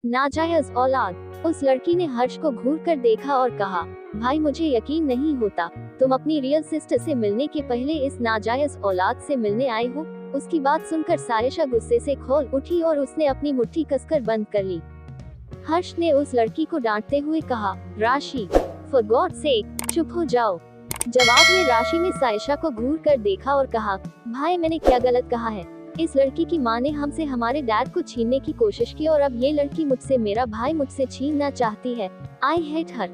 नाजायज औलाद। उस लड़की ने हर्ष को घूर कर देखा और कहा, भाई मुझे यकीन नहीं होता, तुम अपनी रियल सिस्टर से मिलने के पहले इस नाजायज औलाद से मिलने आए हो। उसकी बात सुनकर सायशा गुस्से से खोल उठी और उसने अपनी मुट्ठी कसकर बंद कर ली। हर्ष ने उस लड़की को डांटते हुए कहा, राशि, फॉर गॉड सेक, चुप हो जाओ। जवाब में राशि ने सायशा को घूर कर देखा और कहा, भाई मैंने क्या गलत कहा है? इस लड़की की माँ ने हमसे हमारे डैड को छीनने की कोशिश की और अब ये लड़की मुझसे मेरा भाई मुझसे छीनना चाहती है। I hate her.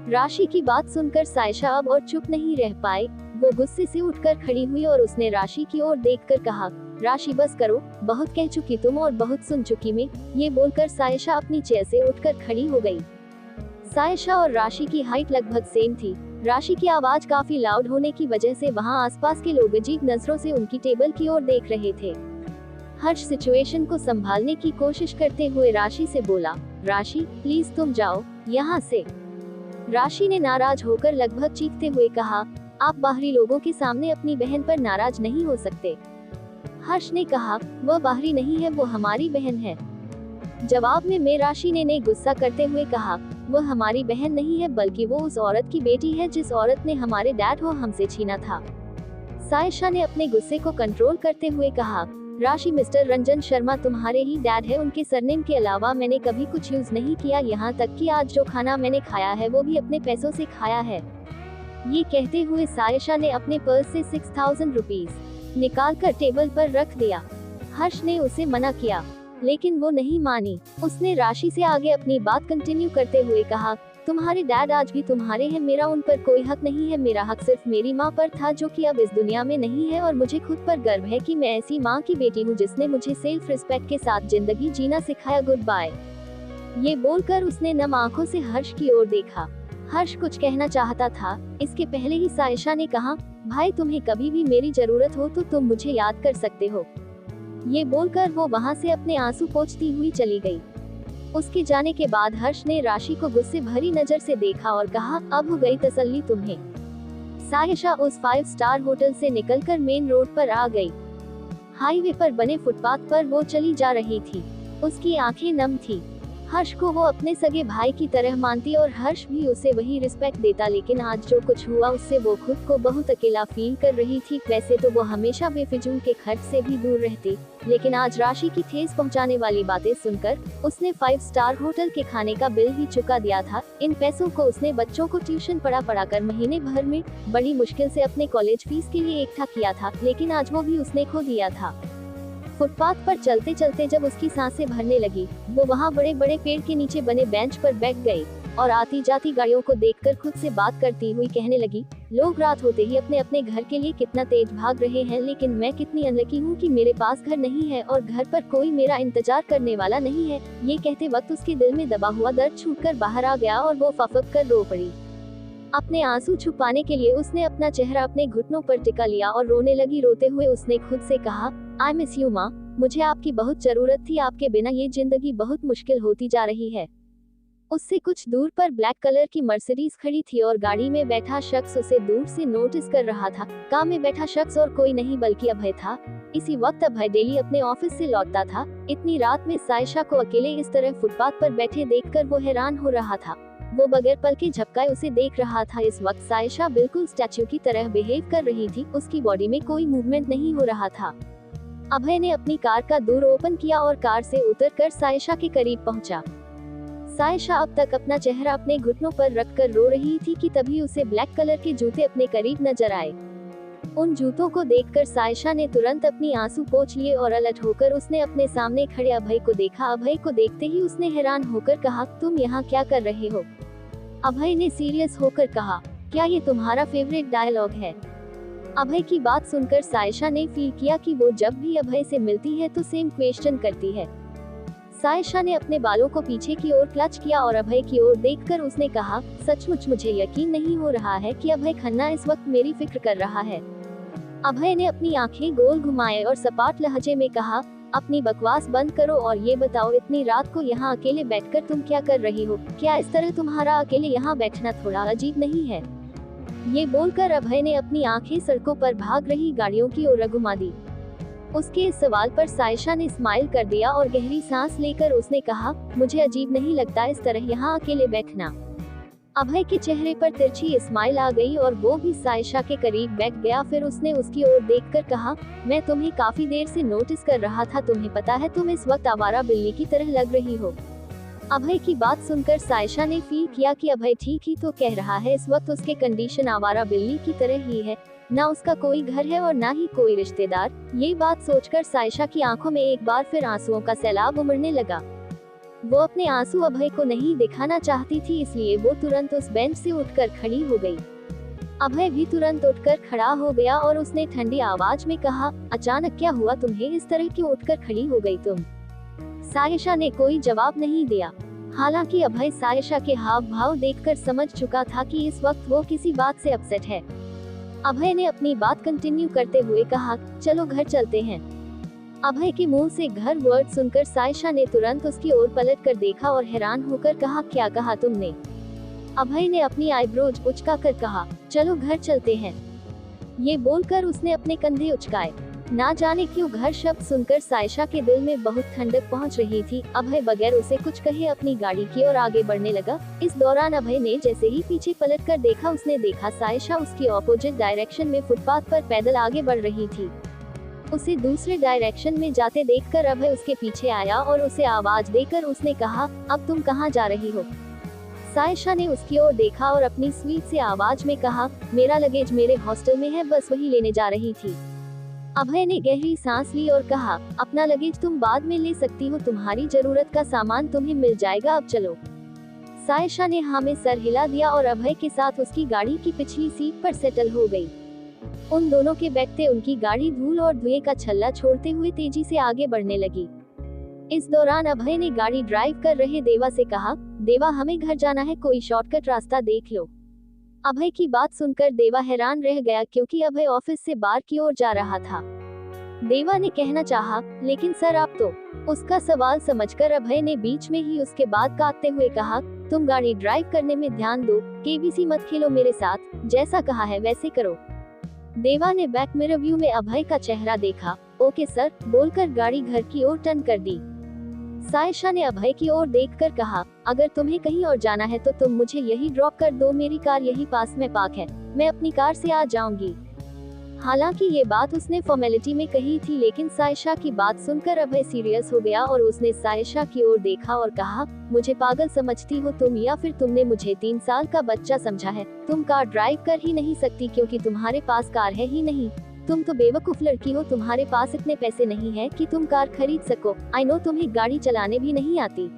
राशि की बात सुनकर सायशा अब और चुप नहीं रह पाई। वो गुस्से से उठकर खड़ी हुई और उसने राशि की ओर देखकर कहा, राशि बस करो, बहुत कह चुकी तुम और बहुत सुन चुकी मैं। ये बोलकर सायशा अपनी चेयर से उठकर खड़ी हो गई। सायशा और राशि की हाइट लगभग सेम थी। राशि की आवाज काफी लाउड होने की वजह से वहां आसपास के लोग अजीब नजरों से उनकी टेबल की ओर देख रहे थे। हर्ष सिचुएशन को संभालने की कोशिश करते हुए राशि से बोला, राशि प्लीज तुम जाओ यहाँ से। राशि ने नाराज होकर लगभग चीखते हुए कहा, आप बाहरी लोगों के सामने अपनी बहन पर नाराज नहीं हो सकते। हर्ष ने कहा, वह बाहरी नहीं है, वो हमारी बहन है। जवाब में राशि ने गुस्सा करते हुए कहा, वह हमारी बहन नहीं है बल्कि वो उस औरत की बेटी है जिस औरत ने हमारे डैड को हमसे छीना था। सायशा ने अपने गुस्से को कंट्रोल करते हुए कहा, राशि मिस्टर रंजन शर्मा तुम्हारे ही डैड है, उनके सरनेम के अलावा मैंने कभी कुछ यूज नहीं किया, यहाँ तक कि आज जो खाना मैंने खाया है वो भी अपने पैसों से खाया है। ये कहते हुए सायशा ने अपने पर्स से 6000 रुपीज निकाल कर टेबल पर रख दिया। हर्ष ने उसे मना किया लेकिन वो नहीं मानी। उसने राशि से आगे अपनी बात कंटिन्यू करते हुए कहा, तुम्हारे डैड आज भी तुम्हारे हैं, मेरा उन पर कोई हक नहीं है। मेरा हक सिर्फ मेरी माँ पर था जो कि अब इस दुनिया में नहीं है और मुझे खुद पर गर्व है कि मैं ऐसी माँ की बेटी हूँ जिसने मुझे सेल्फ रिस्पेक्ट के साथ जिंदगी जीना सिखाया। Good bye. ये बोलकर उसने नम आंखों से हर्ष की ओर देखा। हर्ष कुछ कहना चाहता था, इसके पहले ही सायशा ने कहा, भाई तुम्हें कभी भी मेरी जरूरत हो तो तुम मुझे याद कर सकते हो। ये बोलकर वो वहाँ से अपने आंसू पोंछती हुई चली गई। उसके जाने के बाद हर्ष ने राशि को गुस्से भरी नजर से देखा और कहा, अब हो गई तसल्ली तुम्हें। सायशा उस 5 स्टार होटल से निकलकर मेन रोड पर आ गई। हाईवे पर बने फुटपाथ पर वो चली जा रही थी। उसकी आंखें नम थी। हर्ष को वो अपने सगे भाई की तरह मानती और हर्ष भी उसे वही रिस्पेक्ट देता, लेकिन आज जो कुछ हुआ उससे वो खुद को बहुत अकेला फील कर रही थी। वैसे तो वो हमेशा बेफिजूल के खर्च से भी दूर रहती, लेकिन आज राशि की ठेस पहुंचाने वाली बातें सुनकर उसने 5 स्टार होटल के खाने का बिल भी चुका दिया था। इन पैसों को उसने बच्चों को ट्यूशन पढ़ा कर महीने भर में बड़ी मुश्किल से अपने कॉलेज फीस के लिए इकट्ठा किया था, लेकिन आज वो भी उसने खो दिया था। फुटपाथ पर चलते चलते जब उसकी सांसें भरने लगी, वो वहाँ बड़े बड़े पेड़ के नीचे बने बेंच पर बैठ गई और आती जाती गाड़ियों को देखकर खुद से बात करती हुई कहने लगी, लोग रात होते ही अपने अपने घर के लिए कितना तेज भाग रहे हैं, लेकिन मैं कितनी अनलकी हूँ कि मेरे पास घर नहीं है और घर पर कोई मेरा इंतजार करने वाला नहीं है। ये कहते वक्त उसके दिल में दबा हुआ दर्द छूटकर बाहर आ गया और वो फफक कर रो पड़ी। अपने आंसू छुपाने के लिए उसने अपना चेहरा अपने घुटनों पर टिका लिया और रोने लगी। रोते हुए उसने खुद से कहा, आई मिस यू माँ, मुझे आपकी बहुत जरूरत थी, आपके बिना ये जिंदगी बहुत मुश्किल होती जा रही है। उससे कुछ दूर पर ब्लैक कलर की मर्सिडीज खड़ी थी और गाड़ी में बैठा शख्स उसे दूर से नोटिस कर रहा था। कार में बैठा शख्स और कोई नहीं बल्कि अभय था। इसी वक्त अभय डेली अपने ऑफिस से लौटता था। इतनी रात में सायशा को अकेले इस तरह फुटपाथ पर बैठे देखकर वो हैरान हो रहा था। वो बगैर पल के झपकाए उसे देख रहा था। इस वक्त सायशा बिल्कुल स्टैच्यू की तरह बिहेव कर रही थी, उसकी बॉडी में कोई मूवमेंट नहीं हो रहा था। अभय ने अपनी कार का डोर ओपन किया और कार से उतरकर सायशा के करीब पहुंचा। सायशा अब तक अपना चेहरा अपने घुटनों पर रखकर रो रही थी कि तभी उसे ब्लैक कलर के जूते अपने करीब नजर आए। उन जूतों को देखकर सायशा ने तुरंत अपनी आंसू पोंछ लिए और अलर्ट होकर उसने अपने सामने खड़े अभय को देखा। अभय को देखते ही उसने हैरान होकर कहा, तुम यहाँ क्या कर रहे हो? अभय ने सीरियस होकर कहा, क्या ये तुम्हारा फेवरेट डायलॉग है? अभय की बात सुनकर सायशा ने फील किया कि वो जब भी अभय से मिलती है तो सेम क्वेश्चन करती है। सायशा ने अपने बालों को पीछे की ओर क्लच किया और अभय की ओर देखकर उसने कहा, सचमुच मुझे यकीन नहीं हो रहा है कि अभय खन्ना इस वक्त मेरी फिक्र कर रहा है। अभय ने अपनी आंखें गोल घुमाए और सपाट लहजे में कहा, अपनी बकवास बंद करो और ये बताओ इतनी रात को यहाँ अकेले बैठकर तुम क्या कर रही हो? क्या इस तरह तुम्हारा अकेले यहाँ बैठना थोड़ा अजीब नहीं है? ये बोलकर अभय ने अपनी आंखें सड़कों पर भाग रही गाड़ियों की ओर घुमा दी। उसके इस सवाल पर सायशा ने स्माइल कर दिया और गहरी सांस लेकर उसने कहा, मुझे अजीब नहीं लगता इस तरह यहाँ अकेले बैठना। अभय के चेहरे पर तिरछी स्माइल आ गई और वो भी सायशा के करीब बैठ गया। फिर उसने उसकी ओर देखकर कहा, मैं तुम्हें काफी देर से नोटिस कर रहा था, तुम्हें पता है तुम इस वक्त आवारा बिल्ली की तरह लग रही हो। अभय की बात सुनकर सायशा ने फील किया कि अभय ठीक ही तो कह रहा है, इस वक्त उसके कंडीशन आवारा बिल्ली की तरह ही है, ना उसका कोई घर है और ना ही कोई रिश्तेदार। ये बात सोचकर सायशा की आंखों में एक बार फिर आंसुओं का सैलाब उमड़ने लगा। वो अपने आंसू अभय को नहीं दिखाना चाहती थी, इसलिए वो तुरंत उस बेंच से उठकर खड़ी हो गई। अभय भी तुरंत उठकर खड़ा हो गया और उसने ठंडी आवाज में कहा, अचानक क्या हुआ तुम्हें, इस तरह क्यों उठकर खड़ी हो गई तुम? सायशा ने कोई जवाब नहीं दिया। हालांकि अभय सायशा के हाव भाव देखकर समझ चुका था कि इस वक्त वो किसी बात से अपसेट है। अभय ने अपनी बात कंटिन्यू करते हुए कहा, चलो घर चलते हैं। अभय के मुंह से घर वर्ड सुनकर सायशा ने तुरंत उसकी ओर पलट कर देखा और हैरान होकर कहा, क्या कहा तुमने? अभय ने अपनी आईब्रोज उचकाकर कहा, चलो घर चलते हैं। ये बोलकर उसने अपने कंधे उचकाए। ना जाने क्यों घर शब्द सुनकर सायशा के दिल में बहुत ठंडक पहुंच रही थी। अभय बगैर उसे कुछ कहे अपनी गाड़ी की ओर आगे बढ़ने लगा। इस दौरान अभय ने जैसे ही पीछे पलटकर देखा, उसने देखा सायशा उसकी ऑपोजिट डायरेक्शन में फुटपाथ पर पैदल आगे बढ़ रही थी। उसे दूसरे डायरेक्शन में जाते देखकर अभय उसके पीछे आया और उसे आवाज देकर उसने कहा, अब तुम कहाँ जा रही हो? सायशा ने उसकी ओर देखा और अपनी स्वीट से आवाज में कहा, मेरा लगेज मेरे हॉस्टल में है, बस वही लेने जा रही थी। अभय ने गहरी सांस ली और कहा, अपना लगेज तुम बाद में ले सकती हो, तुम्हारी जरूरत का सामान तुम्हें मिल जाएगा, अब चलो। सायशा ने हाँ में सर हिला दिया और अभय के साथ उसकी गाड़ी की पिछली सीट पर सेटल हो गई। उन दोनों के बैठते उनकी गाड़ी धूल और धुएं का छल्ला छोड़ते हुए तेजी से आगे बढ़ने लगी। इस दौरान अभय ने गाड़ी ड्राइव कर रहे देवा से कहा, देवा हमें घर जाना है, कोई शॉर्टकट रास्ता देख लो। अभय की बात सुनकर देवा हैरान रह गया, क्योंकि अभय ऑफिस से बार की ओर जा रहा था। देवा ने कहना चाहा, लेकिन सर आप तो। उसका सवाल समझकर अभय ने बीच में ही उसके बात काटते हुए कहा, तुम गाड़ी ड्राइव करने में ध्यान दो, केबीसी मत खेलो मेरे साथ, जैसा कहा है वैसे करो। देवा ने बैक मिरर व्यू में अभय का चेहरा देखा। ओके सर बोलकर गाड़ी घर की ओर टर्न कर दी। सायशा ने अभय की ओर देखकर कहा, अगर तुम्हें कहीं और जाना है तो तुम मुझे यही ड्रॉप कर दो, मेरी कार यही पास में पार्क है, मैं अपनी कार से आ जाऊंगी। हालांकि ये बात उसने फॉर्मेलिटी में कही थी, लेकिन सायशा की बात सुनकर अभय सीरियस हो गया और उसने सायशा की ओर देखा और कहा, मुझे पागल समझती हो तुम, या फिर तुमने मुझे 3 साल का बच्चा समझा है? तुम कार ड्राइव कर ही नहीं सकती क्योंकि तुम्हारे पास कार है ही नहीं। तुम तो बेवकूफ लड़की हो, तुम्हारे पास इतने पैसे नहीं है कि तुम कार खरीद सको। आई नो तुम्हें गाड़ी चलाने भी नहीं आती।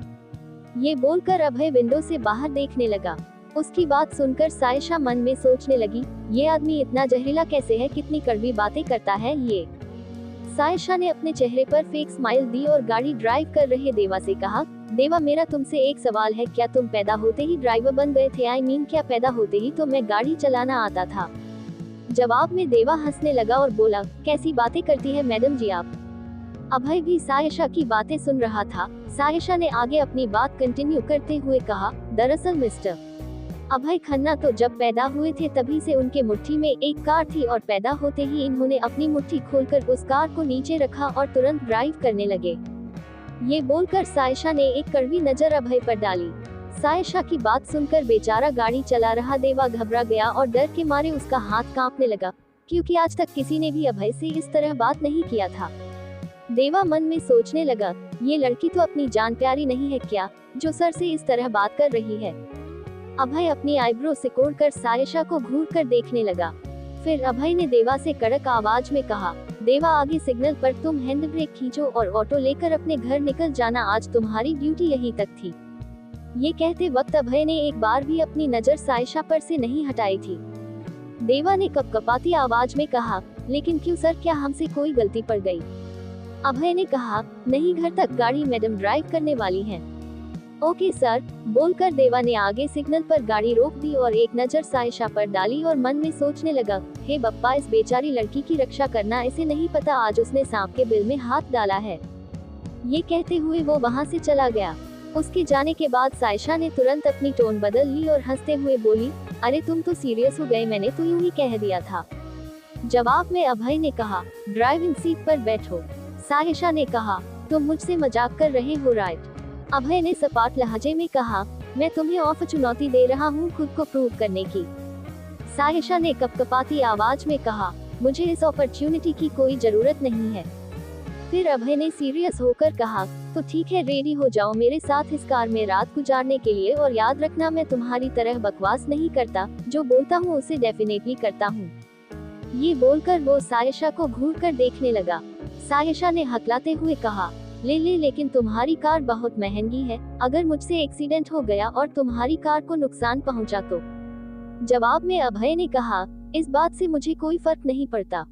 ये बोलकर अभय विंडो से बाहर देखने लगा। उसकी बात सुनकर सायशा मन में सोचने लगी, ये आदमी इतना जहरीला कैसे है, कितनी कड़वी बातें करता है ये। सायशा ने अपने चेहरे पर फेक स्माइल दी और गाड़ी ड्राइव कर रहे देवा से कहा, देवा मेरा तुमसे एक सवाल है, क्या तुम पैदा होते ही ड्राइवर बन गए थे? आई मीन क्या पैदा होते ही तो मैं गाड़ी चलाना आता था? जवाब में देवा हंसने लगा और बोला, कैसी बातें करती है मैडम जी आप। अभय भी सायशा की बातें सुन रहा था। सायशा ने आगे अपनी बात कंटिन्यू करते हुए कहा, दरअसल मिस्टर अभय खन्ना तो जब पैदा हुए थे तभी से उनके मुट्ठी में एक कार थी और पैदा होते ही इन्होंने अपनी मुट्ठी खोलकर उस कार को नीचे रखा और तुरंत ड्राइव करने लगे। ये बोलकर सायशा ने एक कड़वी नजर अभय पर डाली। सायशा की बात सुनकर बेचारा गाड़ी चला रहा देवा घबरा गया और डर के मारे उसका हाथ कांपने लगा, क्योंकि आज तक किसी ने भी अभय से इस तरह बात नहीं किया था। देवा मन में सोचने लगा, ये लड़की तो अपनी जान प्यारी नहीं है क्या, जो सर से इस तरह बात कर रही है। अभय अपनी आईब्रो सिकोड़कर सायशा को घूर कर देखने लगा। फिर अभय ने देवा से कड़क आवाज में कहा, देवा आगे सिग्नल पर तुम हैंड ब्रेक खींचो और ऑटो लेकर अपने घर निकल जाना, आज तुम्हारी ड्यूटी यहीं तक थी। ये कहते वक्त अभय ने एक बार भी अपनी नजर सायशा पर से नहीं हटाई थी। देवा ने कपकपाती आवाज में कहा, लेकिन क्यों सर, क्या हमसे कोई गलती पड़ गई? अभय ने कहा, नहीं, घर तक गाड़ी मैडम ड्राइव करने वाली हैं। ओके सर बोलकर देवा ने आगे सिग्नल पर गाड़ी रोक दी और एक नजर सायशा पर डाली और मन में सोचने लगा, हे बप्पा, इस बेचारी लड़की की रक्षा करना, इसे नहीं पता आज उसने सांप के बिल में हाथ डाला है। ये कहते हुए वो वहाँ से चला गया। उसके जाने के बाद सायशा ने तुरंत अपनी टोन बदल ली और हंसते हुए बोली, अरे तुम तो सीरियस हो गए, मैंने तो यूं ही कह दिया था। जवाब में अभय ने कहा, ड्राइविंग सीट पर बैठो। सायशा ने कहा, तुम मुझसे मजाक कर रहे हो राइट? अभय ने सपाट लहजे में कहा, मैं तुम्हें और चुनौती दे रहा हूँ खुद को प्रूव करने की। सायशा ने कपकपाती आवाज में कहा, मुझे इस अपॉर्चुनिटी की कोई जरूरत नहीं है। फिर अभय ने सीरियस होकर कहा, तो ठीक है, रेडी हो जाओ मेरे साथ इस कार में रात गुजारने के लिए, और याद रखना मैं तुम्हारी तरह बकवास नहीं करता, जो बोलता हूँ उसे डेफिनेटली करता हूँ। ये बोलकर वो सायशा को घूर कर देखने लगा। सायशा ने हकलाते हुए कहा, ले लेकिन तुम्हारी कार बहुत महंगी है, अगर मुझसे एक्सीडेंट हो गया और तुम्हारी कार को नुकसान पहुंचा तो? जवाब में अभय ने कहा, इस बात से मुझे कोई फर्क नहीं पड़ता।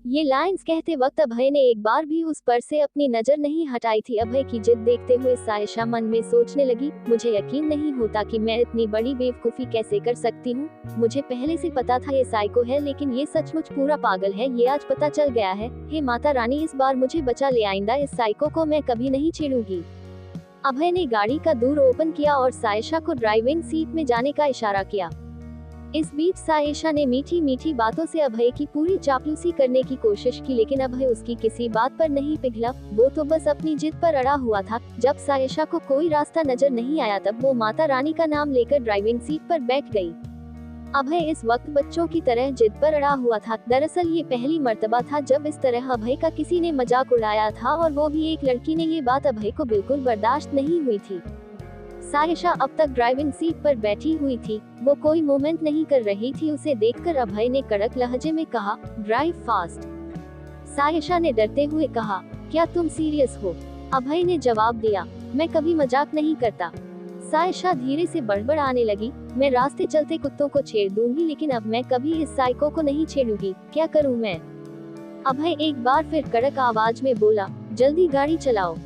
ये लाइंस कहते वक्त अभय ने एक बार भी उस पर से अपनी नजर नहीं हटाई थी। अभय की जिद देखते हुए सायशा मन में सोचने लगी, मुझे यकीन नहीं होता कि मैं इतनी बड़ी बेवकूफी कैसे कर सकती हूँ। मुझे पहले से पता था ये साइको है, लेकिन ये सचमुच पूरा पागल है, ये आज पता चल गया है। हे माता रानी, इस बार मुझे बचा ले, आइंदा इस साइको को मैं कभी नहीं छेड़ूंगी। अभय ने गाड़ी का दूर ओपन किया और सायशा को ड्राइविंग सीट में जाने का इशारा किया। इस बीच सायशा ने मीठी मीठी बातों से अभय की पूरी चापलूसी करने की कोशिश की, लेकिन अभय उसकी किसी बात पर नहीं पिघला। वो तो बस अपनी जिद पर अड़ा हुआ था। जब सायशा को कोई रास्ता नजर नहीं आया तब वो माता रानी का नाम लेकर ड्राइविंग सीट पर बैठ गई। अभय इस वक्त बच्चों की तरह जिद पर अड़ा हुआ था। दरअसल ये पहली मर्तबा था जब इस तरह अभय का किसी ने मजाक उड़ाया था, और वो भी एक लड़की ने। ये बात अभय को बिल्कुल बर्दाश्त नहीं हुई थी। सायशा अब तक ड्राइविंग सीट पर बैठी हुई थी, वो कोई मूवमेंट नहीं कर रही थी। उसे देखकर अभय ने कड़क लहजे में कहा, ड्राइव फास्ट। सायशा ने डरते हुए कहा, क्या तुम सीरियस हो? अभय ने जवाब दिया, मैं कभी मजाक नहीं करता। सायशा धीरे से बड़बड़ाने लगी, मैं रास्ते चलते कुत्तों को छेड़ दूंगी, लेकिन अब मैं कभी इस साइको को नहीं छेड़ूंगी। क्या करूं मैं? अभय एक बार फिर कड़क आवाज में बोला, जल्दी गाड़ी चलाओ।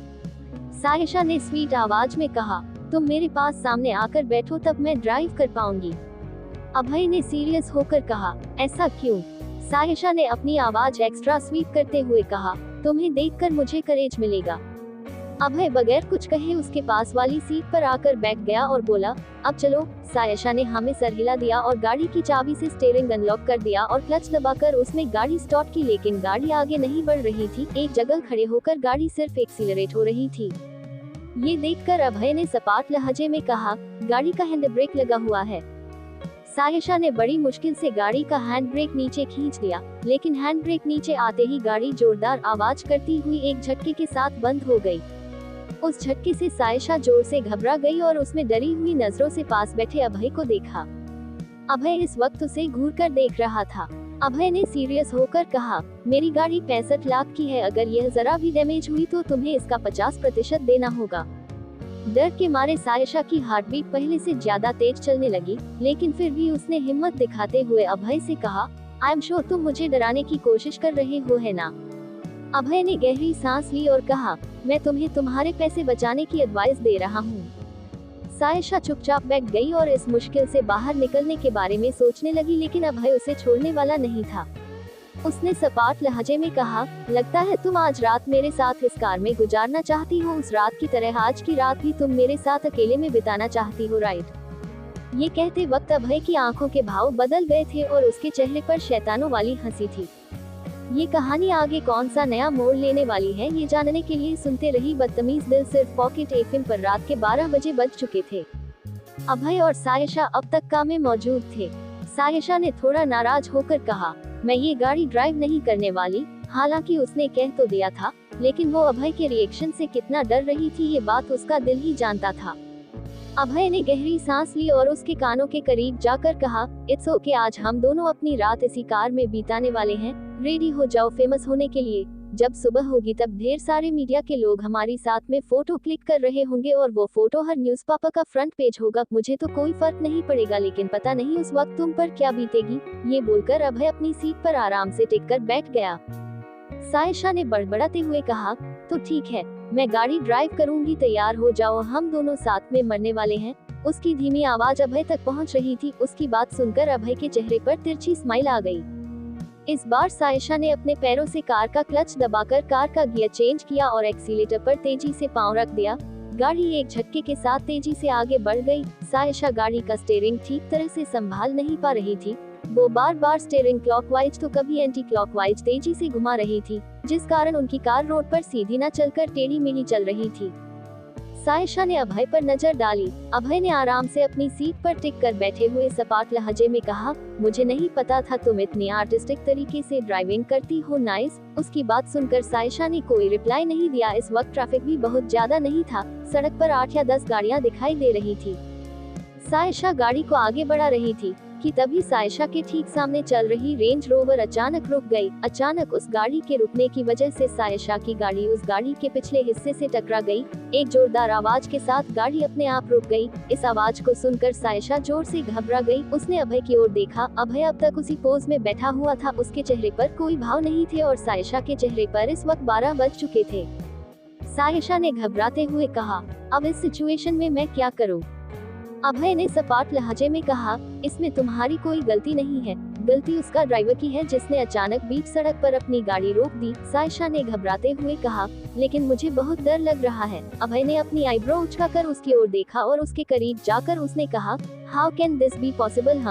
सायशा ने स्वीट आवाज में कहा, तुम मेरे पास सामने आकर बैठो, तब मैं ड्राइव कर पाऊंगी। अभय ने सीरियस होकर कहा, ऐसा क्यों? सायशा ने अपनी आवाज एक्स्ट्रा स्वीट करते हुए कहा, तुम्हें देखकर मुझे करेज मिलेगा। अभय बगैर कुछ कहे उसके पास वाली सीट पर आकर बैठ गया और बोला, अब चलो। सायशा ने हमें सर हिला दिया और गाड़ी की चाबी से स्टीयरिंग अनलॉक कर दिया और क्लच दबाकर उसमें गाड़ी स्टार्ट की, लेकिन गाड़ी आगे नहीं बढ़ रही थी। एक जगह खड़े होकर गाड़ी सिर्फ एक्सीलरेट हो रही थी। ये देखकर अभय ने सपाट लहजे में कहा, गाड़ी का हैंड ब्रेक लगा हुआ है। सायशा ने बड़ी मुश्किल से गाड़ी का हैंड ब्रेक नीचे खींच लिया, लेकिन हैंड ब्रेक नीचे आते ही गाड़ी जोरदार आवाज करती हुई एक झटके के साथ बंद हो गई। उस झटके से सायशा जोर से घबरा गई और उसमें डरी हुई नजरों से पास बैठे अभय को देखा। अभय इस वक्त उसे घूर कर देख रहा था। अभय ने सीरियस होकर कहा, मेरी गाड़ी 65 लाख की है, अगर यह जरा भी डैमेज हुई तो तुम्हें इसका 50% देना होगा। डर के मारे सायशा की हार्टबीट पहले से ज्यादा तेज चलने लगी, लेकिन फिर भी उसने हिम्मत दिखाते हुए अभय से कहा, आई एम श्योर तुम मुझे डराने की कोशिश कर रहे हो, है ना? अभय ने गहरी सांस ली और कहा, मैं तुम्हें तुम्हारे पैसे बचाने की एडवाइस दे रहा हूँ। सायशा चुपचाप बैठ गई और इस मुश्किल से बाहर निकलने के बारे में सोचने लगी, लेकिन अभय उसे छोड़ने वाला नहीं था। उसने सपाट लहजे में कहा, लगता है तुम आज रात मेरे साथ इस कार में गुजारना चाहती हो। उस रात की तरह आज की रात भी तुम मेरे साथ अकेले में बिताना चाहती हो, राइट? ये कहते वक्त अभय की आंखों के भाव बदल गए थे और उसके चेहरे पर शैतानों वाली हंसी थी। ये कहानी आगे कौन सा नया मोड़ लेने वाली है, ये जानने के लिए सुनते रही बदतमीज दिल। सिर्फ पॉकेट एफएम पर रात के 12 बजे बज चुके थे। अभय और सायशा अब तक कार में मौजूद थे। सायशा ने थोड़ा नाराज होकर कहा, मैं ये गाड़ी ड्राइव नहीं करने वाली। हालांकि उसने कह तो दिया था, लेकिन वो अभय के रिएक्शन से कितना डर रही थी ये बात उसका दिल ही जानता था। अभय ने गहरी सांस ली और उसके कानों के करीब जाकर कहा, इट्स ओके, आज हम दोनों अपनी रात इसी कार में बिताने वाले हैं। रेडी हो जाओ फेमस होने के लिए। जब सुबह होगी तब ढेर सारे मीडिया के लोग हमारी साथ में फोटो क्लिक कर रहे होंगे और वो फोटो हर न्यूज़पेपर का फ्रंट पेज होगा। मुझे तो कोई फर्क नहीं पड़ेगा, लेकिन पता नहीं उस वक्त तुम पर क्या बीतेगी। ये बोलकर अभय अपनी सीट पर आराम से टिक कर बैठ गया। सायशा ने बड़बड़ाते हुए कहा, तो ठीक है, मैं गाड़ी ड्राइव करूंगी, तैयार हो जाओ, हम दोनों साथ में मरने वाले हैं। उसकी धीमी आवाज अभय तक पहुंच रही थी। उसकी बात सुनकर अभय के चेहरे पर तिरछी स्माइल आ गई। इस बार सायशा ने अपने पैरों से कार का क्लच दबाकर कार का गियर चेंज किया और एक्सीलेटर पर तेजी से पांव रख दिया। गाड़ी एक झटके के साथ तेजी से आगे बढ़ गई। सायशा गाड़ी का स्टीयरिंग ठीक तरह से संभाल नहीं पा रही थी। वो बार बार स्टीयरिंग क्लॉकवाइज तो कभी एंटी क्लॉकवाइज तेजी से घुमा रही थी, जिस कारण उनकी कार रोड पर सीधी न चलकर टेढ़ी मेढ़ी चल रही थी। सायशा ने अभय पर नजर डाली। अभय ने आराम से अपनी सीट पर टिक कर बैठे हुए सपाट लहजे में कहा, मुझे नहीं पता था तुम इतनी आर्टिस्टिक तरीके से ड्राइविंग करती हो। नाइस। उसकी बात सुनकर सायशा ने कोई रिप्लाई नहीं दिया। इस वक्त ट्रैफिक भी बहुत ज्यादा नहीं था, सड़क पर 8 या 10 गाड़ियां दिखाई दे रही थी। सायशा गाड़ी को आगे बढ़ा रही थी कि तभी सायशा के ठीक सामने चल रही रेंज रोवर अचानक रुक गई। अचानक उस गाड़ी के रुकने की वजह से सायशा की गाड़ी उस गाड़ी के पिछले हिस्से से टकरा गई। एक जोरदार आवाज के साथ गाड़ी अपने आप रुक गई। इस आवाज को सुनकर सायशा जोर से घबरा गई। उसने अभय की ओर देखा। अभय अब तक उसी पोज में बैठा हुआ था। उसके चेहरे पर कोई भाव नहीं थे और सायशा के चेहरे पर इस वक्त 12 बज चुके थे। सायशा ने घबराते हुए कहा, अब इस सिचुएशन में मैं क्या करूं? अभय ने सपाट लहजे में कहा, इसमें तुम्हारी कोई गलती नहीं है, गलती उसका ड्राइवर की है जिसने अचानक बीच सड़क पर अपनी गाड़ी रोक दी। सायशा ने घबराते हुए कहा, लेकिन मुझे बहुत डर लग रहा है। अभय ने अपनी आईब्रो उचकाकर उसकी ओर देखा और उसके करीब जाकर उसने कहा, how can this be possible?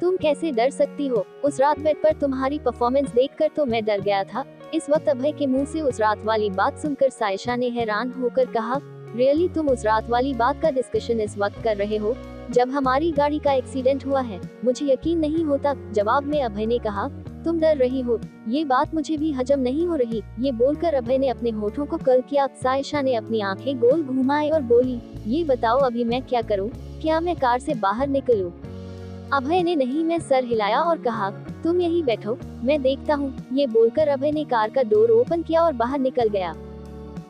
तुम कैसे डर सकती हो? उस रात बेड पर तुम्हारी परफॉर्मेंस देखकर तो मैं डर गया था। इस वक्त अभय के मुंह से उस रात वाली बात सुनकर सायशा ने हैरान होकर कहा, रियली तुम उस रात वाली बात का डिस्कशन इस वक्त कर रहे हो जब हमारी गाड़ी का एक्सीडेंट हुआ है? मुझे यकीन नहीं होता। जवाब में अभय ने कहा, तुम डर रही हो, ये बात मुझे भी हजम नहीं हो रही। ये बोलकर अभय ने अपने होठों को कर्ल किया। सायशा ने अपनी आंखें गोल घुमाई और बोली, ये बताओ अभी मैं क्या करूं? क्या मैं कार से बाहर निकलूं? अभय ने नहीं में सर हिलाया और कहा, तुम यहीं बैठो, मैं देखता हूँ। ये बोलकर अभय ने कार का डोर ओपन किया और बाहर निकल गया।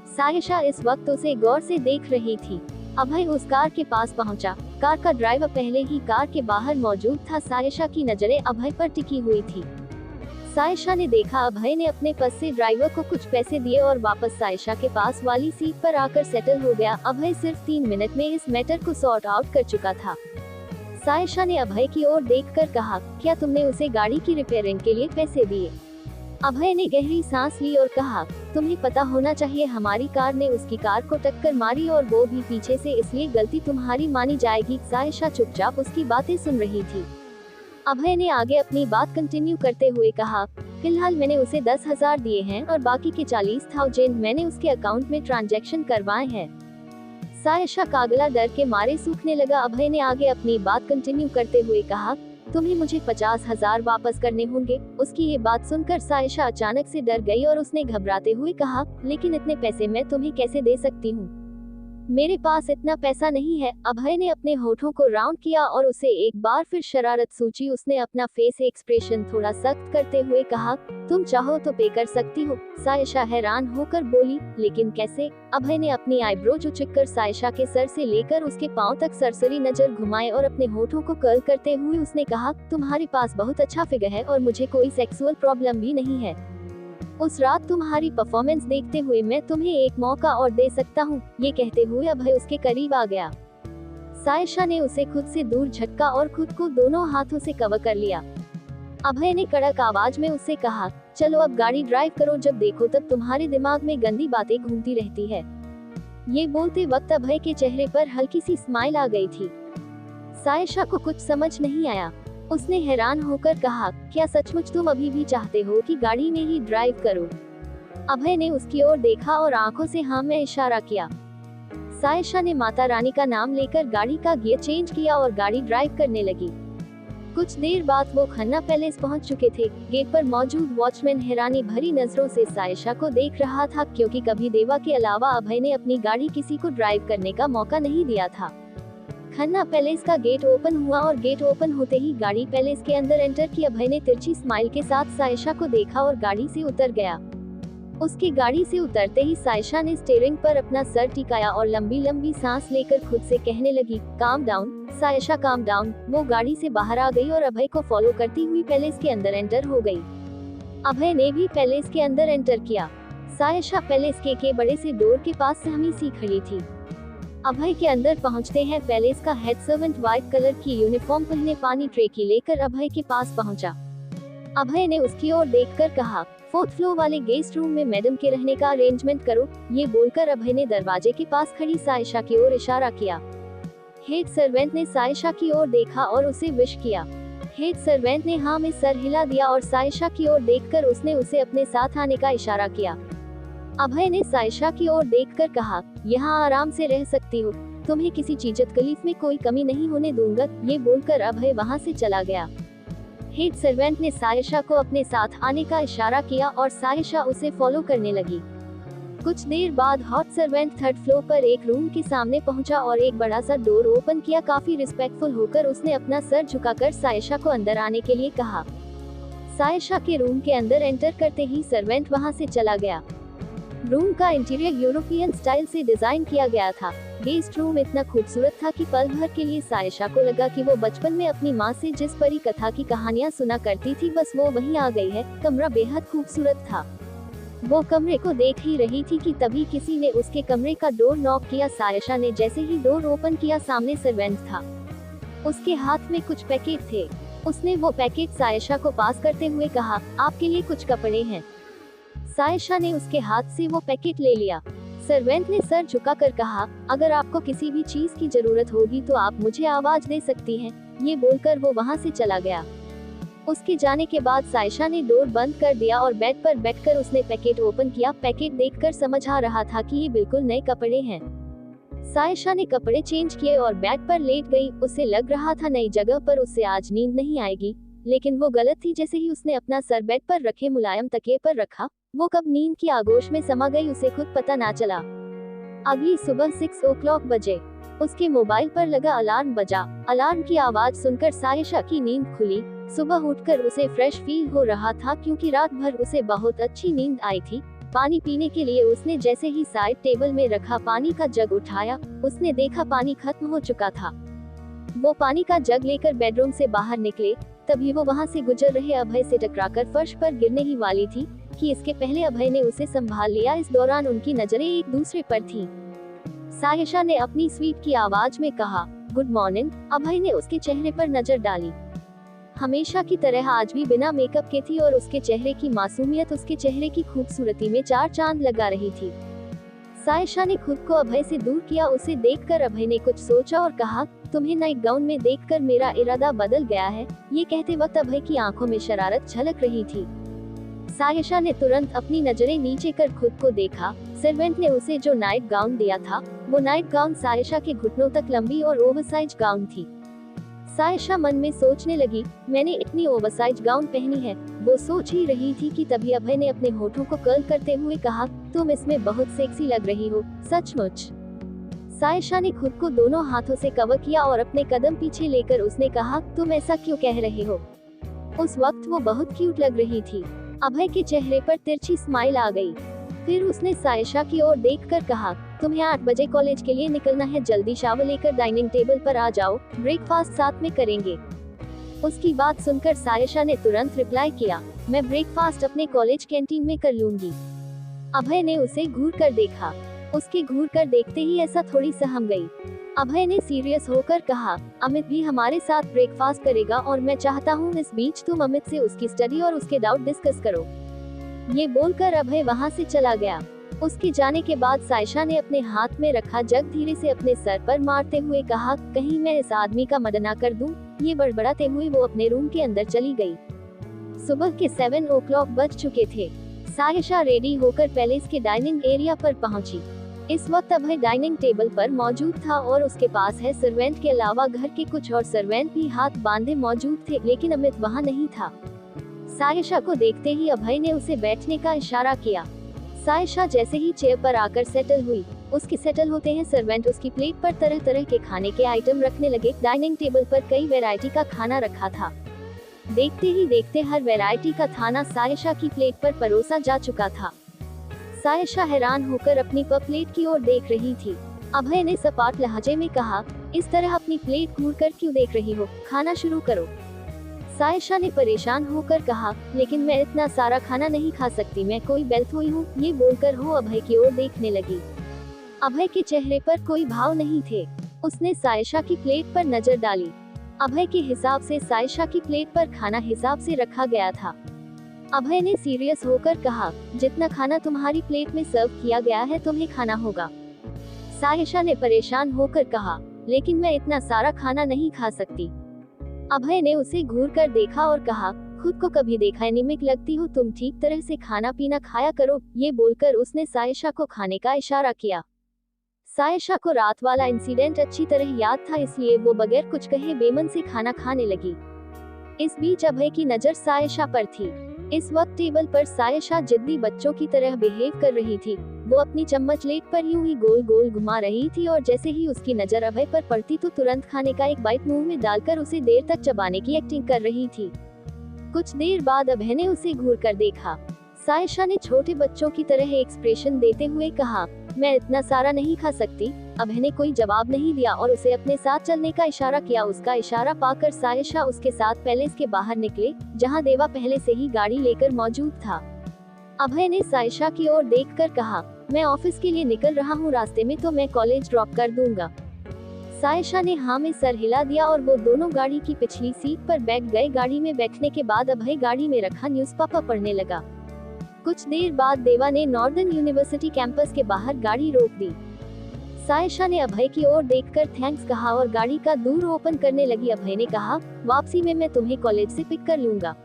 सायशा इस वक्त उसे गौर से देख रही थी। अभय उस कार के पास पहुंचा। कार का ड्राइवर पहले ही कार के बाहर मौजूद था। सायशा की नजरें अभय पर टिकी हुई थी। सायशा ने देखा अभय ने अपने पर्स से ड्राइवर को कुछ पैसे दिए और वापस सायशा के पास वाली सीट पर आकर सेटल हो गया। अभय सिर्फ 3 मिनट में इस मैटर को सॉर्ट आउट कर चुका था। सायशा ने अभय की ओर देखकर कहा, क्या तुमने उसे गाड़ी की रिपेयरिंग के लिए पैसे दिए? अभय ने गहरी सांस ली और कहा, तुम्हें पता होना चाहिए हमारी कार ने उसकी कार को टक्कर मारी और वो भी पीछे से, इसलिए गलती तुम्हारी मानी जाएगी। सायशा चुपचाप उसकी बातें सुन रही थी। अभय ने आगे अपनी बात कंटिन्यू करते हुए कहा, फिलहाल मैंने उसे 10,000 दिए हैं और बाकी के 40,000 मैंने उसके अकाउंट में ट्रांजैक्शन करवाए हैं। सायशा का गला डर के मारे सूखने लगा। अभय ने आगे अपनी बात कंटिन्यू करते हुए कहा, तुम्हें मुझे 50,000 वापस करने होंगे। उसकी ये बात सुनकर सायशा अचानक से डर गई और उसने घबराते हुए कहा, लेकिन इतने पैसे मैं तुम्हें कैसे दे सकती हूँ? मेरे पास इतना पैसा नहीं है। अभय ने अपने होठों को राउंड किया और उसे एक बार फिर शरारत सूझी। उसने अपना फेस एक्सप्रेशन थोड़ा सख्त करते हुए कहा, तुम चाहो तो पे कर सकती हो। सायशा हैरान होकर बोली, लेकिन कैसे? अभय ने अपनी आईब्रो उचककर सायशा के सर से लेकर उसके पांव तक सरसरी नजर घुमाए और अपने होठों को कर्ल करते हुए उसने कहा, तुम्हारे पास बहुत अच्छा फिगर है और मुझे कोई सेक्सुअल प्रॉब्लम भी नहीं है। उस रात तुम्हारी परफॉर्मेंस देखते हुए मैं तुम्हें एक मौका और दे सकता हूँ। ये कहते हुए अभय उसके करीब आ गया। सायशा ने उसे खुद से दूर झटका और खुद को दोनों हाथों से कवर कर लिया। अभय ने कड़क आवाज में उससे कहा, चलो अब गाड़ी ड्राइव करो, जब देखो तब तुम्हारे दिमाग में गंदी बातें घूमती रहती है। ये बोलते वक्त अभय के चेहरे पर हल्की सी स्माइल आ गई थी। सायशा को कुछ समझ नहीं आया। उसने हैरान होकर कहा, क्या सचमुच तुम अभी भी चाहते हो कि गाड़ी में ही ड्राइव करो? अभय ने उसकी ओर देखा और आंखों से हाँ में इशारा किया। सायशा ने माता रानी का नाम लेकर गाड़ी का गियर चेंज किया और गाड़ी ड्राइव करने लगी। कुछ देर बाद वो खन्ना पैलेस पहुंच चुके थे। गेट पर मौजूद वॉचमैन हैरानी भरी नजरों से सायशा को देख रहा था, क्योंकि कभी देवा के अलावा अभय ने अपनी गाड़ी किसी को ड्राइव करने का मौका नहीं दिया था। खन्ना पैलेस का गेट ओपन हुआ और गेट ओपन होते ही गाड़ी पैलेस के अंदर एंटर की। अभय ने तिरछी स्माइल के साथ सायशा को देखा और गाड़ी से उतर गया। उसकी गाड़ी से उतरते ही सायशा ने स्टीयरिंग पर अपना सर टिकाया और लंबी लंबी सांस लेकर खुद से कहने लगी, calm down Sayyeshaa, calm down. वो गाड़ी से बाहर आ गई और अभय को फॉलो करती हुई पैलेस के अंदर एंटर हो गई। अभय ने भी पैलेस के अंदर एंटर किया। सायशा पैलेस के बड़े से डोर के पास सहमी सी खड़ी थी। अभय के अंदर पहुंचते हैं पैलेस का हेड सर्वेंट व्हाइट कलर की यूनिफॉर्म पहने पानी ट्रे की लेकर अभय के पास पहुंचा। अभय ने उसकी ओर देखकर कहा, 4th फ्लोर वाले गेस्ट रूम में मैडम के रहने का अरेंजमेंट करो। ये बोलकर अभय ने दरवाजे के पास खड़ी सायशा की ओर इशारा किया। हेड सर्वेंट ने सायशा की ओर देखा और उसे विश किया। हेड सर्वेंट ने हाँ में सर हिला दिया और सायशा की ओर देखकर उसने उसे अपने साथ आने का इशारा किया। अभय ने सायशा की ओर देखकर कहा, यहाँ आराम से रह सकती हो, तुम्हें किसी चीज तकलीफ में कोई कमी नहीं होने दूंगा। ये बोलकर अभय वहाँ से चला गया। हेड सर्वेंट ने सायशा को अपने साथ आने का इशारा किया और सायशा उसे फॉलो करने लगी। कुछ देर बाद हॉट सर्वेंट थर्ड फ्लोर पर एक रूम के सामने पहुंचा और एक बड़ा सा डोर ओपन किया। काफी रिस्पेक्टफुल होकर उसने अपना सर झुकाकर सायशा को अंदर आने के लिए कहा। सायशा के रूम के अंदर एंटर करते ही सर्वेंट वहां से चला गया। रूम का इंटीरियर यूरोपियन स्टाइल से डिजाइन किया गया था। गेस्ट रूम इतना खूबसूरत था कि पल भर के लिए सायशा को लगा कि वो बचपन में अपनी माँ से जिस परी कथा की कहानियाँ सुना करती थी बस वो वहीं आ गई है। कमरा बेहद खूबसूरत था। वो कमरे को देख ही रही थी कि तभी किसी ने उसके कमरे का डोर नॉक किया। सायशा ने जैसे ही डोर ओपन किया सामने सर्वेंट था। उसके हाथ में कुछ पैकेट थे। उसने वो पैकेट सायशा को पास करते हुए कहा, आपके लिए कुछ कपड़े हैं। सायशा ने उसके हाथ से वो पैकेट ले लिया। सर्वेंट ने सर झुकाकर कहा, अगर आपको किसी भी चीज की जरूरत होगी तो आप मुझे आवाज दे सकती हैं। ये बोलकर वो वहाँ से चला गया। उसके जाने के बाद सायशा ने डोर बंद कर दिया और बेड पर बैठकर उसने पैकेट ओपन किया। पैकेट देखकर समझ आ रहा था कि ये बिल्कुल नए कपड़े हैं। सायशा ने कपड़े चेंज किए और बेड पर लेट गई। उसे लग रहा था नई जगह पर उससे आज नींद नहीं आएगी, लेकिन वो गलत थी। जैसे ही उसने अपना सर बेड पर रखे मुलायम तकिए पर रखा, वो कब नींद की आगोश में समा गई उसे खुद पता ना चला। अगली सुबह 6 o'clock बजे उसके मोबाइल पर लगा अलार्म बजा। अलार्म की आवाज सुनकर सायशा की नींद खुली। सुबह उठकर उसे फ्रेश फील हो रहा था क्योंकि रात भर उसे बहुत अच्छी नींद आई थी। पानी पीने के लिए उसने जैसे ही साइड टेबल में रखा पानी का जग उठाया, उसने देखा पानी खत्म हो चुका था। वो पानी का जग लेकर बेडरूम से बाहर निकले, तभी वो वहाँ से गुजर रहे अभय से टकराकर फर्श पर गिरने ही वाली थी कि इसके पहले अभय ने उसे संभाल लिया। इस दौरान उनकी नजरें एक दूसरे पर थीं। सायशा ने अपनी स्वीट की आवाज में कहा, गुड मॉर्निंग। अभय ने उसके चेहरे पर नजर डाली। हमेशा की तरह आज भी बिना मेकअप के थी और उसके चेहरे की मासूमियत उसके चेहरे की खूबसूरती में 4 चांद लगा रही थी। सायशा ने खुद को अभय से दूर किया। उसे देखकर अभय ने कुछ सोचा और कहा, तुम्हें नाइट गाउन में देखकर मेरा इरादा बदल गया है। ये कहते वक्त अभय की आंखों में शरारत झलक रही थी। सायशा ने तुरंत अपनी नजरें नीचे कर खुद को देखा। सर्वेंट ने उसे जो नाइट गाउन दिया था, वो नाइट गाउन सायशा के घुटनों तक लंबी और ओवरसाइज गाउन थी। सायशा मन में सोचने लगी, मैंने इतनी ओवरसाइज गाउन पहनी है। वो सोच ही रही थी कि तभी अभय ने अपने होठों को कर्ल करते हुए कहा, तुम इसमें बहुत सेक्सी लग रही हो, सचमुच। सायशा ने खुद को दोनों हाथों से कवर किया और अपने कदम पीछे लेकर उसने कहा, तुम ऐसा क्यों कह रहे हो? उस वक्त वो बहुत क्यूट लग रही थी। अभय के चेहरे पर तिरछी स्माइल आ गई। फिर उसने सायशा की ओर देखकर कहा, तुम्हें 8 बजे कॉलेज के लिए निकलना है, जल्दी शावर लेकर डाइनिंग टेबल पर आ जाओ, ब्रेकफास्ट साथ में करेंगे। उसकी बात सुनकर सायशा ने तुरंत रिप्लाई किया, मैं ब्रेकफास्ट अपने कॉलेज कैंटीन में कर लूंगी। अभय ने उसे घूर कर देखा। उसके घूर कर देखते ही ऐसा थोड़ी सहम गई। अभय ने सीरियस होकर कहा, अमित भी हमारे साथ ब्रेकफास्ट करेगा और मैं चाहता हूँ इस बीच तुम अमित से उसकी स्टडी और उसके डाउट डिस्कस करो। ये बोलकर अभय वहाँ से चला गया। उसके जाने के बाद सायशा ने अपने हाथ में रखा जग धीरे से अपने सर पर मारते हुए कहा, कहीं मैं इस आदमी का मर्डर ना कर दूं। ये बड़बड़ाते हुए वो अपने रूम के अंदर चली गई। सुबह के 7 o'clock बज चुके थे। सायशा रेडी होकर पैलेस के डाइनिंग एरिया पर पहुंची। इस वक्त अभय डाइनिंग टेबल पर मौजूद था और उसके पास है सर्वेंट के अलावा घर के कुछ और सर्वेंट भी हाथ बांधे मौजूद थे, लेकिन अमित वहाँ नहीं था। सायशा को देखते ही अभय ने उसे बैठने का इशारा किया। सायशा जैसे ही चेयर पर आकर सेटल हुई, उसके सेटल होते हैं सर्वेंट उसकी प्लेट पर तरह तरह के खाने के आइटम रखने लगे। डाइनिंग टेबल पर कई वैरायटी का खाना रखा था। देखते ही देखते हर वैरायटी का खाना सायशा की प्लेट पर परोसा जा चुका था। सायशा हैरान होकर अपनी प्लेट की ओर देख रही थी। अभय ने सपाट लहजे में कहा, इस तरह अपनी प्लेट घूर कर क्यों देख रही हो, खाना शुरू करो। सायशा ने परेशान होकर कहा, लेकिन मैं इतना सारा खाना नहीं खा सकती, मैं कोई बेल्थोई हूँ। ये बोलकर वो अभय की ओर देखने लगी। अभय के चेहरे पर कोई भाव नहीं थे। उसने सायशा की प्लेट पर नजर डाली। अभय के हिसाब से सायशा की प्लेट पर खाना हिसाब से रखा गया था। अभय ने सीरियस होकर कहा, जितना खाना तुम्हारी प्लेट में सर्व किया गया है तुम्हें खाना होगा। सायशा ने परेशान होकर कहा, लेकिन मैं इतना सारा खाना नहीं खा सकती। अभय ने उसे घूर कर देखा और कहा, खुद को कभी देखा एनीमिक लगती हो तुम, ठीक तरह से खाना पीना खाया करो। ये बोलकर उसने सायशा को खाने का इशारा किया। सायशा को रात वाला इंसिडेंट अच्छी तरह याद था, इसलिए वो बगैर कुछ कहे बेमन से खाना खाने लगी। इस बीच अभय की नजर सायशा पर थी। इस वक्त टेबल पर सायशा जिद्दी बच्चों की तरह बिहेव कर रही थी। वो अपनी चम्मच लेट पर यूं ही गोल गोल घुमा रही थी और जैसे ही उसकी नजर अभय पर पड़ती तो तुरंत खाने का एक बाइट मुंह में डालकर उसे देर तक चबाने की एक्टिंग कर रही थी। कुछ देर बाद अभय ने उसे घूर कर देखा। सायशा ने छोटे बच्चों की तरह एक्सप्रेशन देते हुए कहा, मैं इतना सारा नहीं खा सकती। अभय ने कोई जवाब नहीं दिया और उसे अपने साथ चलने का इशारा किया। उसका इशारा पाकर सायशा उसके साथ पैलेस के बाहर निकले, जहां देवा पहले से ही गाड़ी लेकर मौजूद था। अभय ने सायशा की ओर देखकर कहा, मैं ऑफिस के लिए निकल रहा हूँ, रास्ते में तो मैं कॉलेज ड्रॉप कर दूंगा। सायशा ने हाँ में सर हिला दिया और वो दोनों गाड़ी की पिछली सीट पर बैठ गए। गाड़ी में बैठने के बाद अभय गाड़ी में रखा न्यूज़पेपर पढ़ने लगा। कुछ देर बाद देवा ने नॉर्दर्न यूनिवर्सिटी कैंपस के बाहर गाड़ी रोक दी। सायशा ने अभय की ओर देखकर थैंक्स कहा और गाड़ी का दूर ओपन करने लगी। अभय ने कहा, वापसी में मैं तुम्हें कॉलेज से पिक कर लूंगा।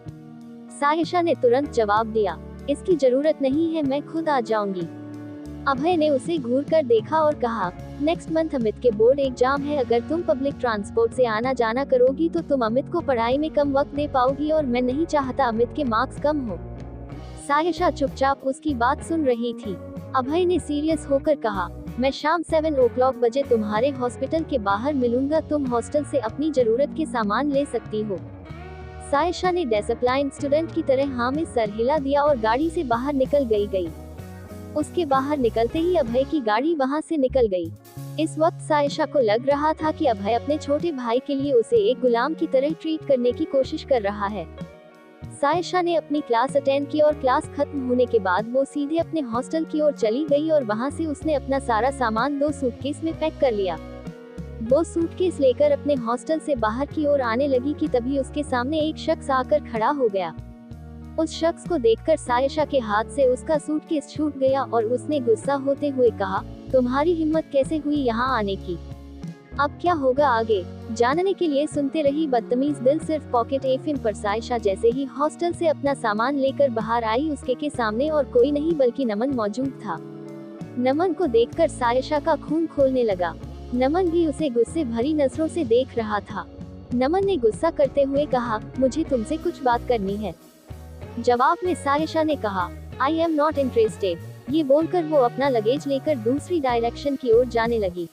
सायशा ने तुरंत जवाब दिया, इसकी जरूरत नहीं है, मैं खुद आ जाऊंगी। अभय ने उसे घूर कर देखा और कहा, नेक्स्ट मंथ अमित के बोर्ड एग्जाम है, अगर तुम पब्लिक ट्रांसपोर्ट से आना जाना करोगी तो तुम अमित को पढ़ाई में कम वक्त दे पाओगी और मैं नहीं चाहता अमित के मार्क्स कम हो। सायशा चुपचाप उसकी बात सुन रही थी। अभय ने सीरियस होकर कहा, मैं शाम 7 o'clock बजे तुम्हारे हॉस्पिटल के बाहर मिलूंगा, तुम हॉस्टल से अपनी जरूरत के सामान ले सकती हो। सायशा ने डिसिप्लिन्ड स्टूडेंट की तरह हाँ में सर हिला दिया और गाड़ी से बाहर निकल गई। उसके बाहर निकलते ही अभय की गाड़ी वहां से निकल गई। इस वक्त सायशा को लग रहा था कि अभय अपने छोटे भाई के लिए उसे एक गुलाम की तरह ट्रीट करने की कोशिश कर रहा है। सायशा ने अपनी क्लास अटेंड की और क्लास खत्म होने के बाद वो सीधे अपने हॉस्टल की ओर चली गई और वहां से उसने अपना सारा सामान 2 सूटकेस में पैक कर लिया। वो सूटकेस लेकर अपने हॉस्टल से बाहर की ओर आने लगी कि तभी उसके सामने एक शख्स आकर खड़ा हो गया। उस शख्स को देखकर सायशा के हाथ से उसका सूटकेस छूट गया और उसने गुस्सा होते हुए कहा, तुम्हारी हिम्मत कैसे हुई यहाँ आने की? अब क्या होगा आगे जानने के लिए सुनते रही बदतमीज दिल सिर्फ पॉकेट एफएम पर। सायशा जैसे ही हॉस्टल से अपना सामान लेकर बाहर आई, उसके के सामने और कोई नहीं बल्कि नमन मौजूद था। नमन को देखकर सायशा का खून खौलने लगा। नमन भी उसे गुस्से भरी नजरों से देख रहा था। नमन ने गुस्सा करते हुए कहा, मुझे तुमसे कुछ बात करनी है। जवाब में सायशा ने कहा, आई एम नॉट इंटरेस्टेड। ये बोलकर वो अपना लगेज लेकर दूसरी डायरेक्शन की ओर जाने लगी।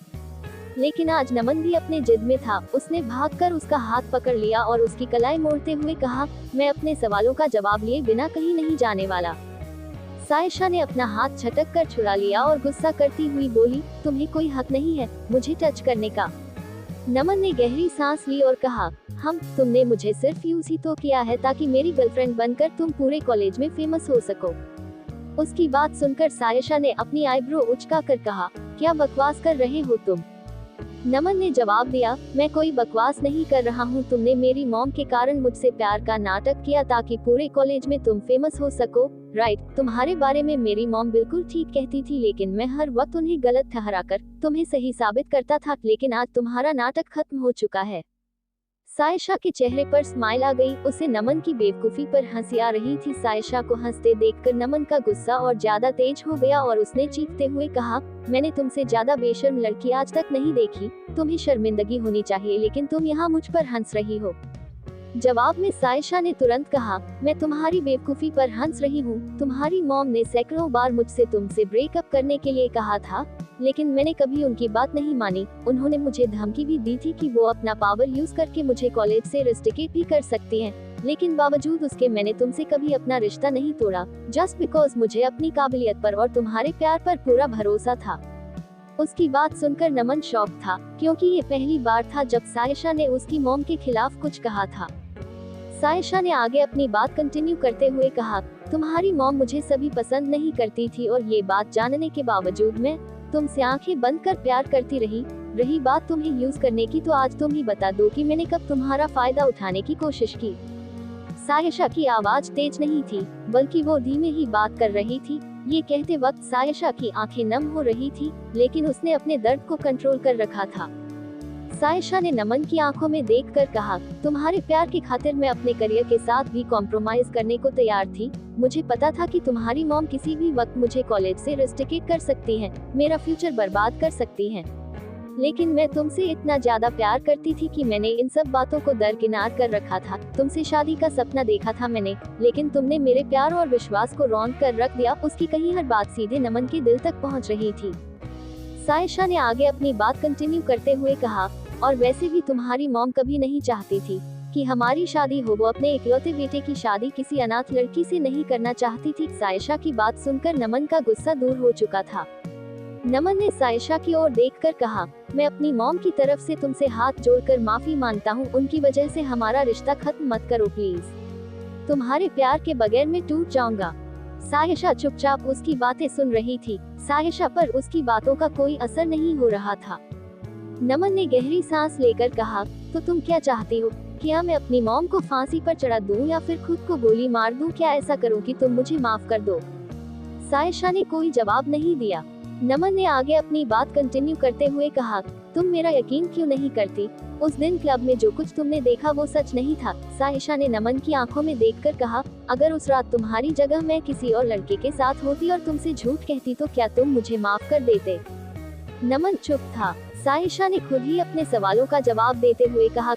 लेकिन आज नमन भी अपने जिद में था। उसने भागकर उसका हाथ पकड़ लिया और उसकी कलाई मोड़ते हुए कहा, मैं अपने सवालों का जवाब लिए बिना कहीं नहीं जाने वाला। सायशा ने अपना हाथ झटक कर छुड़ा लिया और गुस्सा करती हुई बोली, तुम्हें कोई हक नहीं है मुझे टच करने का। नमन ने गहरी सांस ली और कहा, तुमने मुझे सिर्फ यूं ही तो किया है ताकि मेरी गर्लफ्रेंड बनकर तुम पूरे कॉलेज में फेमस हो सको। उसकी बात सुनकर सायशा ने अपनी आईब्रो उचकाकर कहा, क्या बकवास कर रहे हो तुम? नमन ने जवाब दिया, मैं कोई बकवास नहीं कर रहा हूँ। तुमने मेरी मॉम के कारण मुझसे प्यार का नाटक किया ताकि पूरे कॉलेज में तुम फेमस हो सको, राइट? तुम्हारे बारे में मेरी मॉम बिल्कुल ठीक कहती थी, लेकिन मैं हर वक्त उन्हें गलत ठहराकर तुम्हें सही साबित करता था। लेकिन आज तुम्हारा नाटक खत्म हो चुका है। सायशा के चेहरे पर स्माइल आ गई। उसे नमन की बेवकूफी पर हंसी आ रही थी। सायशा को हंसते देखकर नमन का गुस्सा और ज्यादा तेज हो गया और उसने चीखते हुए कहा, मैंने तुमसे ज्यादा बेशर्म लड़की आज तक नहीं देखी। तुम्हें शर्मिंदगी होनी चाहिए, लेकिन तुम यहाँ मुझ पर हंस रही हो। जवाब में सायशा ने तुरंत कहा, मैं तुम्हारी बेवकूफी पर हंस रही हूँ। तुम्हारी मॉम ने सैकड़ों बार मुझसे तुमसे ब्रेकअप करने के लिए कहा था, लेकिन मैंने कभी उनकी बात नहीं मानी। उन्होंने मुझे धमकी भी दी थी कि वो अपना पावर यूज करके मुझे कॉलेज से रस्टिकेट भी कर सकती हैं, लेकिन बावजूद उसके मैंने तुमसे कभी अपना रिश्ता नहीं तोड़ा, जस्ट बिकॉज मुझे अपनी काबिलियत पर और तुम्हारे प्यार पर पूरा भरोसा था। उसकी बात सुनकर नमन शॉक था, क्योंकि ये पहली बार था जब सायशा ने उसकी मॉम के खिलाफ कुछ कहा था। सायशा ने आगे अपनी बात कंटिन्यू करते हुए कहा, तुम्हारी मॉम मुझे सभी पसंद नहीं करती थी और ये बात जानने के बावजूद मैं तुमसे आंखें बंद कर प्यार करती रही बात तुम्हें यूज करने की, तो आज तुम ही बता दो कि मैंने कब तुम्हारा फायदा उठाने की कोशिश की। सायशा की आवाज तेज नहीं थी, बल्कि वो धीमे ही बात कर रही थी। ये कहते वक्त सायशा की आंखें नम हो रही थी, लेकिन उसने अपने दर्द को कंट्रोल कर रखा था। सायशा ने नमन की आंखों में देखकर कहा, तुम्हारे प्यार की खातिर मैं अपने करियर के साथ भी कॉम्प्रोमाइज करने को तैयार थी। मुझे पता था कि तुम्हारी मॉम किसी भी वक्त मुझे कॉलेज से रिस्ट्रिकेट कर सकती हैं, मेरा फ्यूचर बर्बाद कर सकती हैं। लेकिन मैं तुमसे इतना ज्यादा प्यार करती थी कि मैंने इन सब बातों को दरकिनार कर रखा था। तुमसे शादी का सपना देखा था मैंने, लेकिन तुमने मेरे प्यार और विश्वास को रौंद कर रख दिया। उसकी कही हर बात सीधे नमन के दिल तक पहुंच रही थी। सायशा ने आगे अपनी बात कंटिन्यू करते हुए कहा, और वैसे भी तुम्हारी मॉम कभी नहीं चाहती थी कि हमारी शादी हो। वो अपने इकलौते बेटे की शादी किसी अनाथ लड़की से नहीं करना चाहती थी। सायशा की बात सुनकर नमन का गुस्सा दूर हो चुका था। नमन ने सायशा की ओर देखकर कहा, मैं अपनी मॉम की तरफ से तुमसे हाथ जोड़कर माफी मांगता हूँ। उनकी वजह से हमारा रिश्ता खत्म मत करो प्लीज। तुम्हारे प्यार के बगैर मैं टूट जाऊंगा। सायशा चुपचाप उसकी बातें सुन रही थी। सायशा पर उसकी बातों का कोई असर नहीं हो रहा था। नमन ने गहरी सांस लेकर कहा, तो तुम क्या चाहती हो? क्या मैं अपनी मॉम को फांसी पर चढ़ा दूं या फिर खुद को गोली मार दूं? क्या ऐसा करूं कि तुम मुझे माफ कर दो? सायशा ने कोई जवाब नहीं दिया। नमन ने आगे अपनी बात कंटिन्यू करते हुए कहा, तुम मेरा यकीन क्यों नहीं करती? उस दिन क्लब में जो कुछ तुमने देखा वो सच नहीं था। सायशा ने नमन की आंखों में देखकर कहा, अगर उस रात तुम्हारी जगह मैं किसी और लड़के के साथ होती और तुमसे झूठ कहती तो क्या तुम मुझे माफ कर देते? नमन चुप था। सायशा ने खुद ही अपने सवालों का जवाब देते हुए कहा,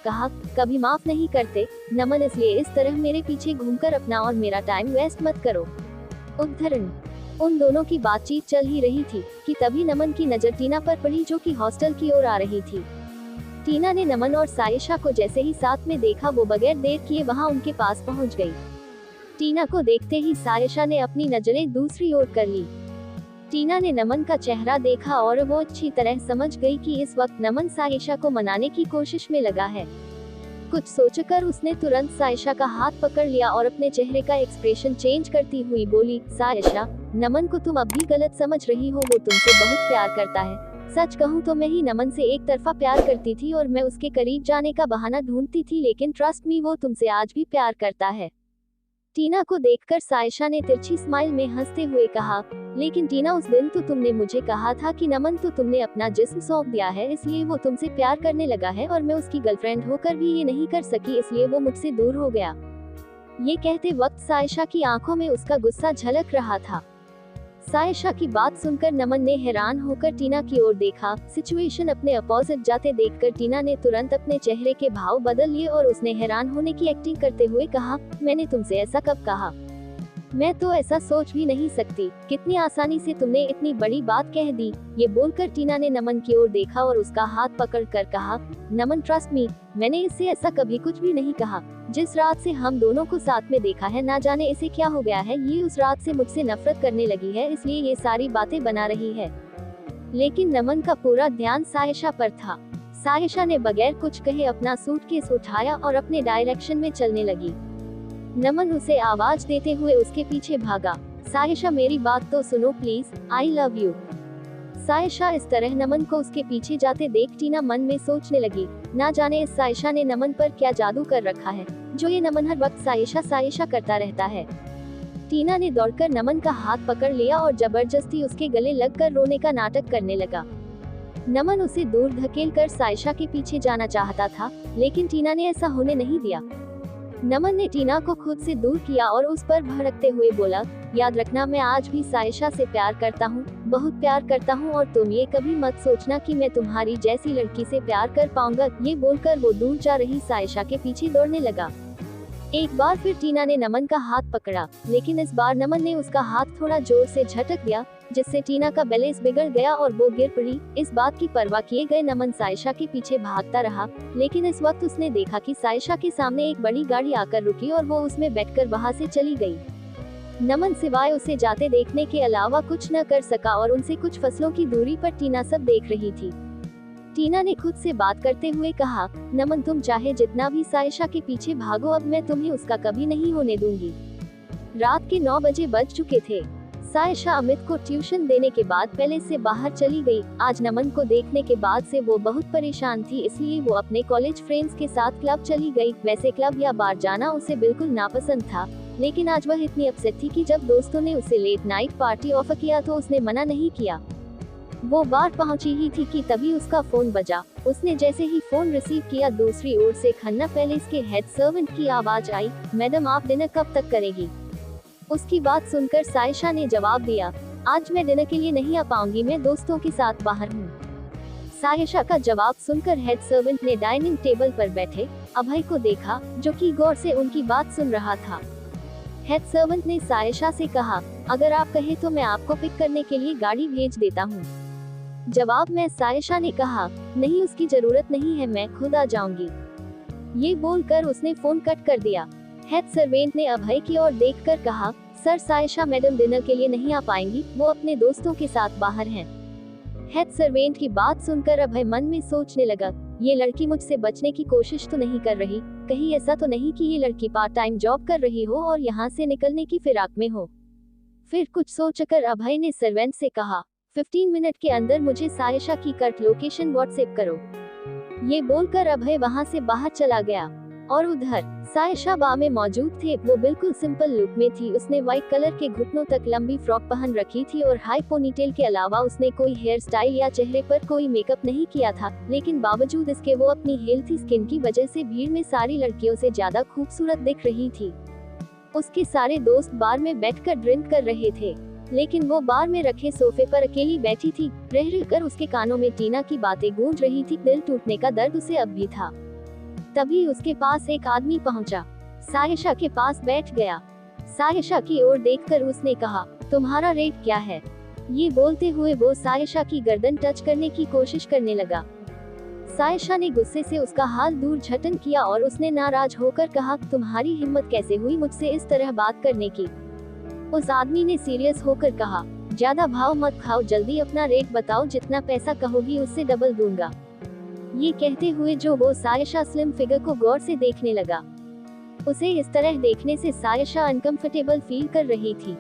कभी माफ नहीं करते नमन, इसलिए इस तरह मेरे पीछे घूमकर अपना और मेरा टाइम वेस्ट मत करो। उद्धरण। उन दोनों की बातचीत चल ही रही थी कि तभी नमन की नजर टीना पर पड़ी, जो कि हॉस्टल की ओर आ रही थी। टीना ने नमन और सायशा को जैसे ही साथ में देखा, वो बगैर देर किए वहां उनके पास पहुंच गई। टीना को देखते ही सायशा ने अपनी नजरें दूसरी ओर कर ली। टीना ने नमन का चेहरा देखा और वो अच्छी तरह समझ गई कि इस वक्त नमन सायशा को मनाने की कोशिश में लगा है। कुछ सोचकर उसने तुरंत सायशा का हाथ पकड़ लिया और अपने चेहरे का एक्सप्रेशन चेंज करती हुई बोली, सायशा, नमन को तुम अब भी गलत समझ रही हो। वो तुमसे बहुत प्यार करता है। सच कहूँ तो मैं ही नमन से एक तरफा प्यार करती थी और मैं उसके करीब जाने का बहाना ढूंढती थी, लेकिन ट्रस्ट मी, वो तुमसे आज भी प्यार करता है। टीना को देखकर सायशा ने तिरछी स्माइल में हंसते हुए कहा, लेकिन टीना, उस दिन तो तुमने मुझे कहा था कि नमन तो तुमने अपना जिस्म सौंप दिया है, इसलिए वो तुमसे प्यार करने लगा है और मैं उसकी गर्लफ्रेंड होकर भी ये नहीं कर सकी, इसलिए वो मुझसे दूर हो गया। ये कहते वक्त सायशा की आंखों में उसका गुस्सा झलक रहा था। सायशा की बात सुनकर नमन ने हैरान होकर टीना की ओर देखा। सिचुएशन अपने अपोजिट जाते देखकर टीना ने तुरंत अपने चेहरे के भाव बदल लिए और उसने हैरान होने की एक्टिंग करते हुए कहा, मैंने तुमसे ऐसा कब कहा? मैं तो ऐसा सोच भी नहीं सकती। कितनी आसानी से तुमने इतनी बड़ी बात कह दी। ये बोलकर टीना ने नमन की ओर देखा और उसका हाथ पकड़कर कहा, नमन, ट्रस्ट मी, मैंने इससे ऐसा कभी कुछ भी नहीं कहा। जिस रात से हम दोनों को साथ में देखा है, ना जाने इसे क्या हो गया है, ये उस रात से मुझसे नफरत करने लगी है, इसलिए ये सारी बातें बना रही है। लेकिन नमन का पूरा ध्यान सायशा पर था। सायशा ने बगैर कुछ कहे अपना सूटकेस उठाया और अपने डायरेक्शन में चलने लगी। नमन उसे आवाज देते हुए उसके पीछे भागा। सायशा, मेरी बात तो सुनो please, I love you. Sayyeshaa इस तरह नमन को उसके पीछे जाते देख टीना मन में सोचने लगी, ना जाने इस सायशा ने नमन पर क्या जादू कर रखा है, जो ये नमन हर वक्त सायशा सायशा करता रहता है। टीना ने दौड़कर नमन का हाथ पकड़ लिया और जबरदस्ती उसके गले लगकर रोने का नाटक करने लगा। नमन उसे दूर धकेलकर सायशा के पीछे जाना चाहता था, लेकिन टीना ने ऐसा होने नहीं दिया। नमन ने टीना को खुद से दूर किया और उस पर भड़कते हुए बोला, याद रखना, मैं आज भी सायशा से प्यार करता हूँ, बहुत प्यार करता हूँ, और तुम ये कभी मत सोचना कि मैं तुम्हारी जैसी लड़की से प्यार कर पाऊंगा। ये बोलकर वो दूर जा रही सायशा के पीछे दौड़ने लगा। एक बार फिर टीना ने नमन का हाथ पकड़ा, लेकिन इस बार नमन ने उसका हाथ थोड़ा जोर से झटक दिया, जिससे टीना का बैलेंस बिगड़ गया और वो गिर पड़ी। इस बात की परवाह किए गए नमन सायशा के पीछे भागता रहा, लेकिन इस वक्त उसने देखा कि सायशा के सामने एक बड़ी गाड़ी आकर रुकी और वो उसमें बैठकर वहां से चली गई। नमन सिवाय उसे जाते देखने के अलावा कुछ न कर सका और उनसे कुछ फसलों की दूरी पर टीना सब देख रही थी। टीना ने खुद से बात करते हुए कहा, नमन, तुम चाहे जितना भी सायशा के पीछे भागो, अब मैं तुम्हें उसका कभी नहीं होने दूंगी। रात के 9 बजे बज चुके थे। सायशा अमित को ट्यूशन देने के बाद पैलेस से बाहर चली गई। आज नमन को देखने के बाद से वो बहुत परेशान थी, इसलिए वो अपने कॉलेज फ्रेंड्स के साथ क्लब चली गई। वैसे क्लब या बार जाना उसे बिल्कुल नापसंद था, लेकिन आज वह इतनी अपसेट थी कि जब दोस्तों ने उसे लेट नाइट पार्टी ऑफर किया तो उसने मना नहीं किया। वो बार पहुंची ही थी कि तभी उसका फोन बजा। उसने जैसे ही फोन रिसीव किया, दूसरी ओर से खन्ना पैलेस के हेड सर्वेंट की आवाज आई, मैडम आप डिनर कब तक करेगी? उसकी बात सुनकर सायशा ने जवाब दिया, आज मैं डिनर के लिए नहीं आ पाऊंगी, मैं दोस्तों के साथ बाहर हूँ। सायशा का जवाब सुनकर हेड सर्वेंट ने डाइनिंग टेबल पर बैठे अभय को देखा, जो कि गौर से उनकी बात सुन रहा था। हेड सर्वेंट ने सायशा से कहा, अगर आप कहे तो मैं आपको पिक करने के लिए गाड़ी भेज देता हूँ। जवाब में सायशा ने कहा, नहीं उसकी जरूरत नहीं है, मैं खुद आ जाऊंगी। ये बोलकर उसने फोन कट कर दिया। हेड सर्वेंट ने अभय की ओर देखकर कहा, सर सायशा मैडम डिनर के लिए नहीं आ पाएंगी, वो अपने दोस्तों के साथ बाहर हैं। हेड सर्वेंट की बात सुनकर अभय मन में सोचने लगा, ये लड़की मुझसे बचने की कोशिश तो नहीं कर रही, कहीं ऐसा तो नहीं कि ये लड़की पार्ट टाइम जॉब कर रही हो और यहाँ से निकलने की फिराक में हो। फिर कुछ सोचकर अभय ने सर्वेंट से कहा, 15 मिनट के अंदर मुझे सायशा की कट लोकेशन व्हाट्सएप करो। ये बोलकर अभय वहाँ से बाहर चला गया। और उधर सायशा बार में मौजूद थे। वो बिल्कुल सिंपल लुक में थी। उसने व्हाइट कलर के घुटनों तक लंबी फ्रॉक पहन रखी थी और हाई पोनीटेल के अलावा उसने कोई हेयर स्टाइल या चेहरे पर कोई मेकअप नहीं किया था, लेकिन बावजूद इसके वो अपनी हेल्थी स्किन की वजह से भीड़ में सारी लड़कियों से ज्यादा खूबसूरत दिख रही थी। उसके सारे दोस्त बार में बैठकर ड्रिंक कर रहे थे, लेकिन वो बार में रखे सोफे पर अकेली बैठी थी। रह रहकर उसके कानों में टीना की बातें गूंज रही थी। दिल टूटने का दर्द उसे अब भी था। तभी उसके पास एक आदमी पहुंचा, सायशा के पास बैठ गया। सायशा की ओर देखकर उसने कहा, तुम्हारा रेट क्या है? ये बोलते हुए वो सायशा की गर्दन टच करने की कोशिश करने लगा। सायशा ने गुस्से से उसका हाथ दूर झटन किया और उसने नाराज होकर कहा, तुम्हारी हिम्मत कैसे हुई मुझसे इस तरह बात करने की? उस आदमी ने सीरियस होकर कहा, ज्यादा भाव मत खाओ, जल्दी अपना रेट बताओ, जितना पैसा कहोगी उससे डबल दूंगा। ये कहते हुए जो वो सायशा स्लिम फिगर को गौर से देखने लगा। उसे इस तरह देखने से सायशा अनकंफर्टेबल फील कर रही थी।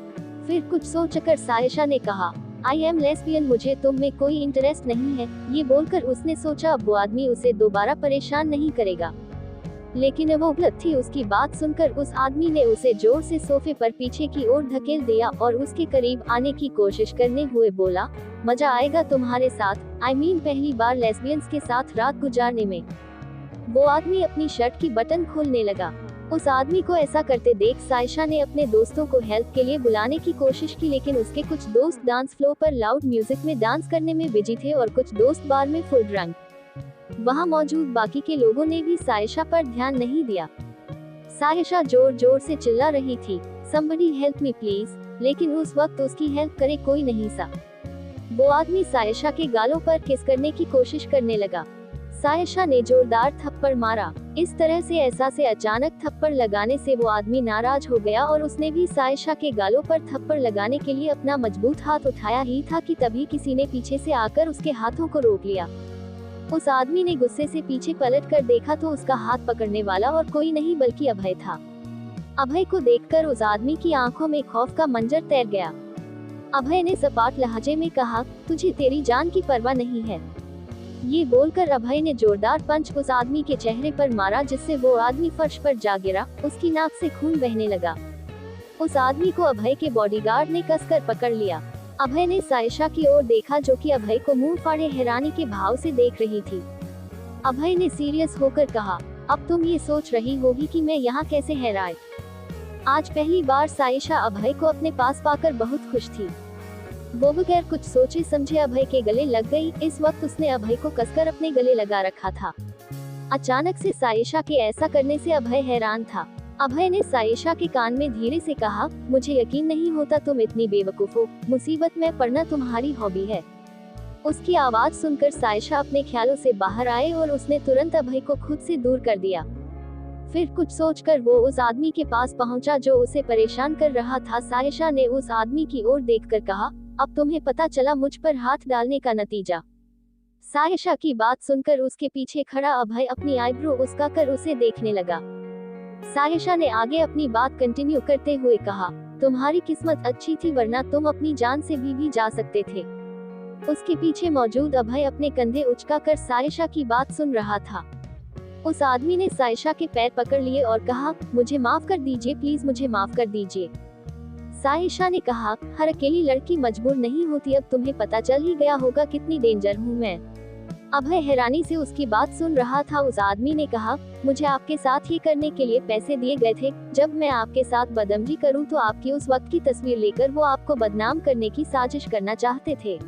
फिर कुछ सोचकर सायशा ने कहा, आई एम लेस्बियन, मुझे तुम में कोई इंटरेस्ट नहीं है। ये बोलकर उसने सोचा अब वो आदमी उसे दोबारा परेशान नहीं करेगा, लेकिन वो गलत थी। उसकी बात सुनकर उस आदमी ने उसे जोर से सोफे पर पीछे की ओर धकेल दिया और उसके करीब आने की कोशिश करने हुए बोला, मजा आएगा तुम्हारे साथ, I mean पहली बार लेस्बियंस के साथ रात गुजारने में। वो आदमी अपनी शर्ट की बटन खोलने लगा। उस आदमी को ऐसा करते देख सायशा ने अपने दोस्तों को हेल्प के लिए बुलाने की कोशिश की, लेकिन उसके कुछ दोस्त डांस फ्लोर पर लाउड म्यूजिक में डांस करने में बिजी थे और कुछ दोस्त बार में फुल ड्रंक। वहाँ मौजूद बाकी के लोगों ने भी सायशा पर ध्यान नहीं दिया। सायशा जोर जोर से चिल्ला रही थी, somebody help me please, लेकिन उस वक्त उसकी हेल्प करे कोई नहीं सा। वो आदमी सायशा के गालों पर किस करने की कोशिश करने लगा। सायशा ने जोरदार थप्पड़ मारा। इस तरह से अचानक थप्पड़ लगाने से वो आदमी नाराज हो गया और उसने भी सायशा के गालों पर थप्पड़ लगाने के लिए अपना मजबूत हाथ उठाया ही था कि तभी किसी ने पीछे से आकर उसके हाथों को रोक लिया। उस आदमी ने गुस्से से पीछे पलट कर देखा तो उसका हाथ पकड़ने वाला और कोई नहीं बल्कि अभय था। अभय को देखकर उस आदमी की आंखों में खौफ का मंजर तैर गया। अभय ने सपाट लहजे में कहा, तुझे तेरी जान की परवाह नहीं है। ये बोलकर अभय ने जोरदार पंच उस आदमी के चेहरे पर मारा, जिससे वो आदमी फर्श पर जा गिरा। उसकी नाक से खून बहने लगा। उस आदमी को अभय के बॉडीगार्ड ने कसकर पकड़ लिया। अभय ने सायशा की ओर देखा, जो कि अभय को मुंह फाड़े हैरानी के भाव से देख रही थी। अभय ने सीरियस होकर कहा, अब तुम ये सोच रही होगी कि मैं यहाँ कैसे हैरान। आज पहली बार सायशा अभय को अपने पास पाकर बहुत खुश थी। वो बगैर कुछ सोचे समझे अभय के गले लग गई। इस वक्त उसने अभय को कसकर अपने गले लगा रखा था। अचानक से सायशा के ऐसा करने से अभय हैरान था। अभय ने सायशा के कान में धीरे से कहा, मुझे यकीन नहीं होता तुम इतनी बेवकूफ हो, मुसीबत में पड़ना तुम्हारी हॉबी है। उसकी आवाज सुनकर सायशा अपने ख्यालों से बाहर आए और उसने तुरंत अभय को खुद से दूर कर दिया। फिर कुछ सोचकर वो उस आदमी के पास पहुंचा जो उसे परेशान कर रहा था। सायशा ने उस आदमी की ओर देखकर कहा, अब तुम्हें पता चला मुझ पर हाथ डालने का नतीजा। सायशा की बात सुनकर उसके पीछे खड़ा अभय अपनी आईब्रो उसकाकर उसे देखने लगा। सायशा ने आगे अपनी बात कंटिन्यू करते हुए कहा, तुम्हारी किस्मत अच्छी थी, वरना तुम अपनी जान से भी जा सकते थे। उसके पीछे मौजूद अभय अपने कंधे उचकाकर सायशा की बात सुन रहा था। उस आदमी ने सायशा के पैर पकड़ लिए और कहा, मुझे माफ कर दीजिए प्लीज, मुझे माफ कर दीजिए। साइशा ने कहा, हर अकेली लड़की मजबूर नहीं होती, अब तुम्हें पता चल ही गया होगा कितनी डेंजर हूँ मैं। अभय हैरानी से उसकी बात सुन रहा था। उस आदमी ने कहा, मुझे आपके साथ ये करने के लिए पैसे दिए गए थे। जब मैं आपके साथ बदतमीजी करूं तो आपकी उस वक्त की तस्वीर लेकर वो आपको बदनाम करने की साजिश करना चाहते थे।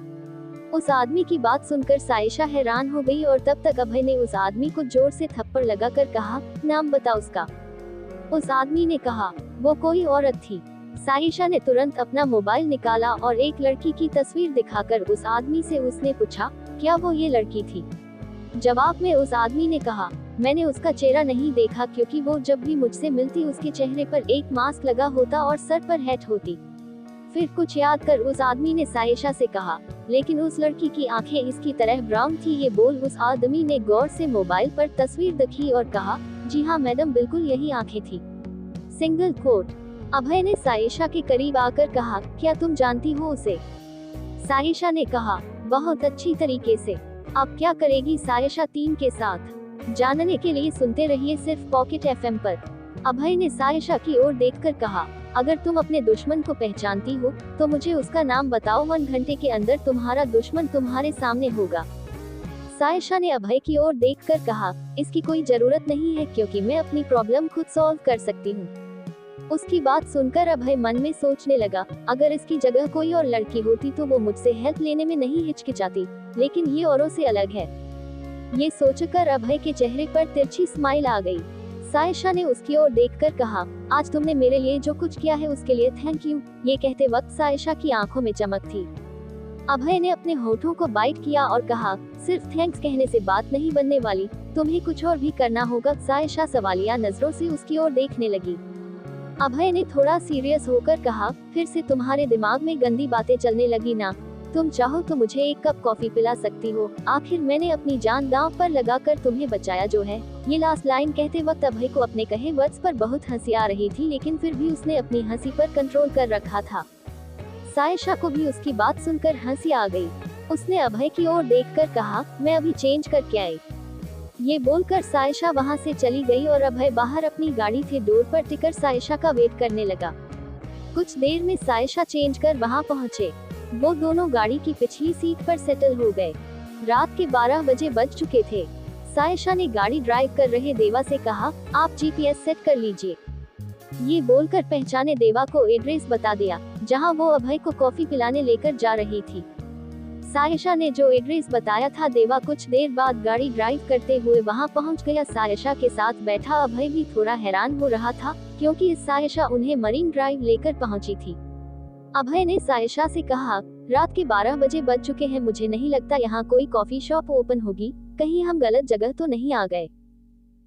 उस आदमी की बात सुनकर साइशा हैरान हो गई और तब तक अभय ने उस आदमी को जोर से थप्पड़ लगाकर कहा, नाम बता उसका। उस आदमी ने कहा, वो कोई औरत थी। साइशा ने तुरंत अपना मोबाइल निकाला और एक लड़की की तस्वीर दिखाकर उस आदमी से उसने पूछा, क्या वो ये लड़की थी? जवाब में उस आदमी ने कहा, मैंने उसका चेहरा नहीं देखा क्योंकि वो जब भी मुझसे मिलती उसके चेहरे पर एक मास्क लगा होता और सर पर हैट होती। फिर कुछ याद कर उस आदमी ने साइशा से कहा, लेकिन उस लड़की की आंखें इसकी तरह ब्राउन थी। ये बोल उस आदमी ने गौर से मोबाइल पर तस्वीर देखी और कहा, जी हाँ मैडम, बिल्कुल यही आंखें थी। Single quote. अभय ने साइशा के करीब आकर कहा, क्या तुम जानती हो उसे? साइशा ने कहा, बहुत अच्छी तरीके से। अब क्या करेगी साइशा टीम के साथ? जानने के लिए सुनते रहिए सिर्फ पॉकेट एफएम पर। अभय ने साइशा की ओर देखकर कहा, अगर तुम अपने दुश्मन को पहचानती हो तो मुझे उसका नाम बताओ, 1 घंटे के अंदर तुम्हारा दुश्मन तुम्हारे सामने होगा। साइशा ने अभय की ओर देखकर कहा, इसकी कोई जरूरत नहीं है क्योंकि मैं अपनी प्रॉब्लम खुद सॉल्व कर सकती हूँ। उसकी बात सुनकर अभय मन में सोचने लगा, अगर इसकी जगह कोई और लड़की होती तो वो मुझसे हेल्प लेने में नहीं हिचकिचाती, लेकिन ये औरों से अलग है। ये सोचकर अभय के चेहरे पर तिरछी स्माइल आ गई। साइशा ने उसकी ओर देखकर कहा, आज तुमने मेरे लिए जो कुछ किया है उसके लिए थैंक यू। ये कहते वक्त साइशा की आंखों में चमक थी। अभय ने अपने होठों को बाइट किया और कहा, सिर्फ थैंक्स कहने से बात नहीं बनने वाली, तुम्हें कुछ और भी करना होगा। साइशा सवालिया नजरों से उसकी ओर देखने लगी। अभय ने थोड़ा सीरियस होकर कहा, फिर से तुम्हारे दिमाग में गंदी बातें चलने लगी ना? तुम चाहो तो मुझे 1 कप कॉफी पिला सकती हो। आखिर मैंने अपनी जान दांव पर लगाकर तुम्हें बचाया जो है। ये लास्ट लाइन कहते वक्त अभय को अपने कहे वर्ड्स पर बहुत हंसी आ रही थी, लेकिन फिर भी उसने अपनी हंसी पर कंट्रोल कर रखा था। साइशा को भी उसकी बात सुनकर हंसी आ गई। उसने अभय की ओर देखकर कहा, मैं अभी चेंज करके आई। ये बोलकर साइशा वहां से चली गई और अभय बाहर अपनी गाड़ी से डोर पर टिकर साइशा का वेट करने लगा। कुछ देर में साइशा चेंज कर वहां पहुंचे। वो दोनों गाड़ी की पिछली सीट पर सेटल हो गए। रात के 12 बजे बज चुके थे। साइशा ने गाड़ी ड्राइव कर रहे देवा से कहा, आप जीपीएस सेट कर लीजिए। ये बोलकर पहचाने देवा को एड्रेस बता दिया, जहां वो अभय को कॉफी पिलाने लेकर जा रही थी। साइशा ने जो एड्रेस बताया था, देवा कुछ देर बाद गाड़ी ड्राइव करते हुए वहां पहुंच गया। साइशा के साथ बैठा अभय भी थोड़ा हैरान हो रहा था, क्योंकि साइशा उन्हें मरीन ड्राइव लेकर पहुंची थी। अभय ने साइशा से कहा, रात के 12 बजे बज चुके हैं, मुझे नहीं लगता यहाँ कोई कॉफी शॉप ओपन होगी, कहीं हम गलत जगह तो नहीं आ गए?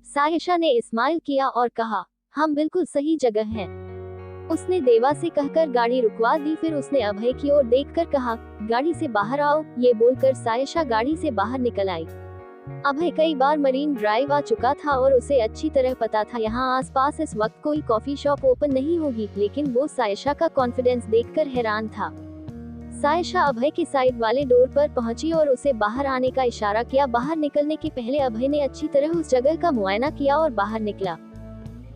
साइशा ने स्माइल किया और कहा, हम बिल्कुल सही जगह हैं। उसने देवा से कहकर गाड़ी रुकवा दी। फिर उसने अभय की ओर देखकर कहा, गाड़ी से बाहर आओ। ये बोलकर साइशा गाड़ी से बाहर निकल आई। अभय कई बार मरीन ड्राइव आ चुका था और उसे अच्छी तरह पता था यहाँ आसपास इस वक्त कोई कॉफी शॉप ओपन नहीं होगी, लेकिन वो साइशा का कॉन्फिडेंस देखकर हैरान था। साइशा अभय के साइड वाले डोर पर पहुंची और उसे बाहर आने का इशारा किया। बाहर निकलने के पहले अभय ने अच्छी तरह उस जगह का मुआयना किया और बाहर निकला।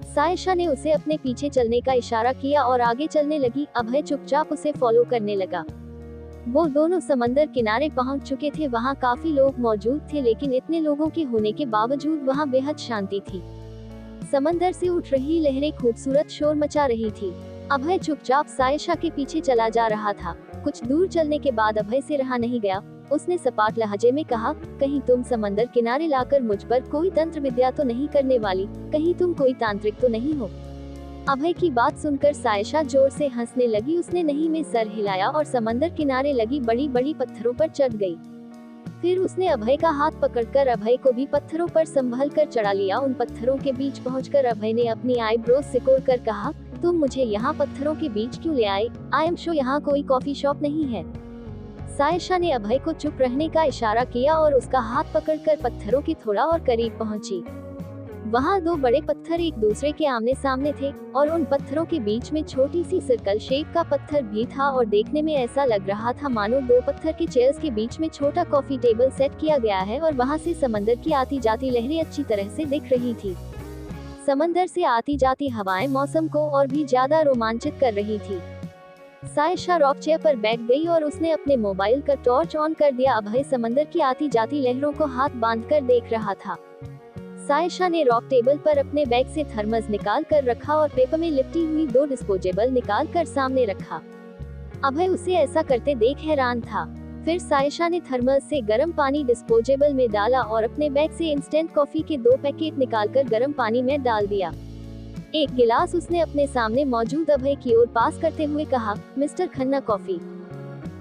साइशा ने उसे अपने पीछे चलने का इशारा किया और आगे चलने लगी। अभय चुपचाप उसे फॉलो करने लगा। वो दोनों समंदर किनारे पहुंच चुके थे। वहां काफी लोग मौजूद थे, लेकिन इतने लोगों के होने के बावजूद वहां बेहद शांति थी। समंदर से उठ रही लहरें खूबसूरत शोर मचा रही थी। अभय चुपचाप साइशा के पीछे चला जा रहा था। कुछ दूर चलने के बाद अभय से रहा नहीं गया। उसने सपाट लहजे में कहा, कहीं तुम समंदर किनारे लाकर मुझ पर कोई तंत्र विद्या तो नहीं करने वाली? कहीं तुम कोई तांत्रिक तो नहीं हो? अभय की बात सुनकर साइशा जोर से हंसने लगी। उसने नहीं में सर हिलाया और समंदर किनारे लगी बड़ी बड़ी पत्थरों पर चढ़ गई। फिर उसने अभय का हाथ पकड़कर अभय को भी पत्थरों पर संभल कर चढ़ा लिया। उन पत्थरों के बीच पहुंचकर अभय ने अपनी आईब्रोज सिकोड़ कर कहा, तुम मुझे यहाँ पत्थरों के बीच क्यों ले आए? आई एम श्योर यहाँ कोई कॉफी शॉप नहीं है। साइशा ने अभय को चुप रहने का इशारा किया और उसका हाथ पकड़कर पत्थरों के थोड़ा और करीब पहुंची। वहां 2 बड़े पत्थर एक दूसरे के आमने सामने थे और उन पत्थरों के बीच में छोटी सी सर्कल शेप का पत्थर भी था और देखने में ऐसा लग रहा था मानो 2 पत्थर के चेयर्स के बीच में छोटा कॉफी टेबल सेट किया गया है और वहां से समंदर की आती जाती लहरें अच्छी तरह से दिख रही थी। समंदर से आती जाती हवाएं मौसम को और भी ज्यादा रोमांचित कर रही थी। सायशा रॉक चेयर पर बैठ गई और उसने अपने मोबाइल का टॉर्च ऑन कर दिया। अभय समंदर की आती जाती लहरों को हाथ बांधकर देख रहा था। सायशा ने रॉक टेबल पर अपने बैग से थर्मस निकाल कर रखा और पेपर में लिपटी हुई 2 डिस्पोजेबल निकाल कर सामने रखा। अभय उसे ऐसा करते देख हैरान था। फिर सायशा ने थर्मस से गर्म पानी डिस्पोजेबल में डाला और अपने बैग से इंस्टेंट कॉफी के 2 पैकेट निकालकर गर्म पानी में डाल दिया। एक गिलास उसने अपने सामने मौजूद अभय की ओर पास करते हुए कहा, मिस्टर खन्ना कॉफी।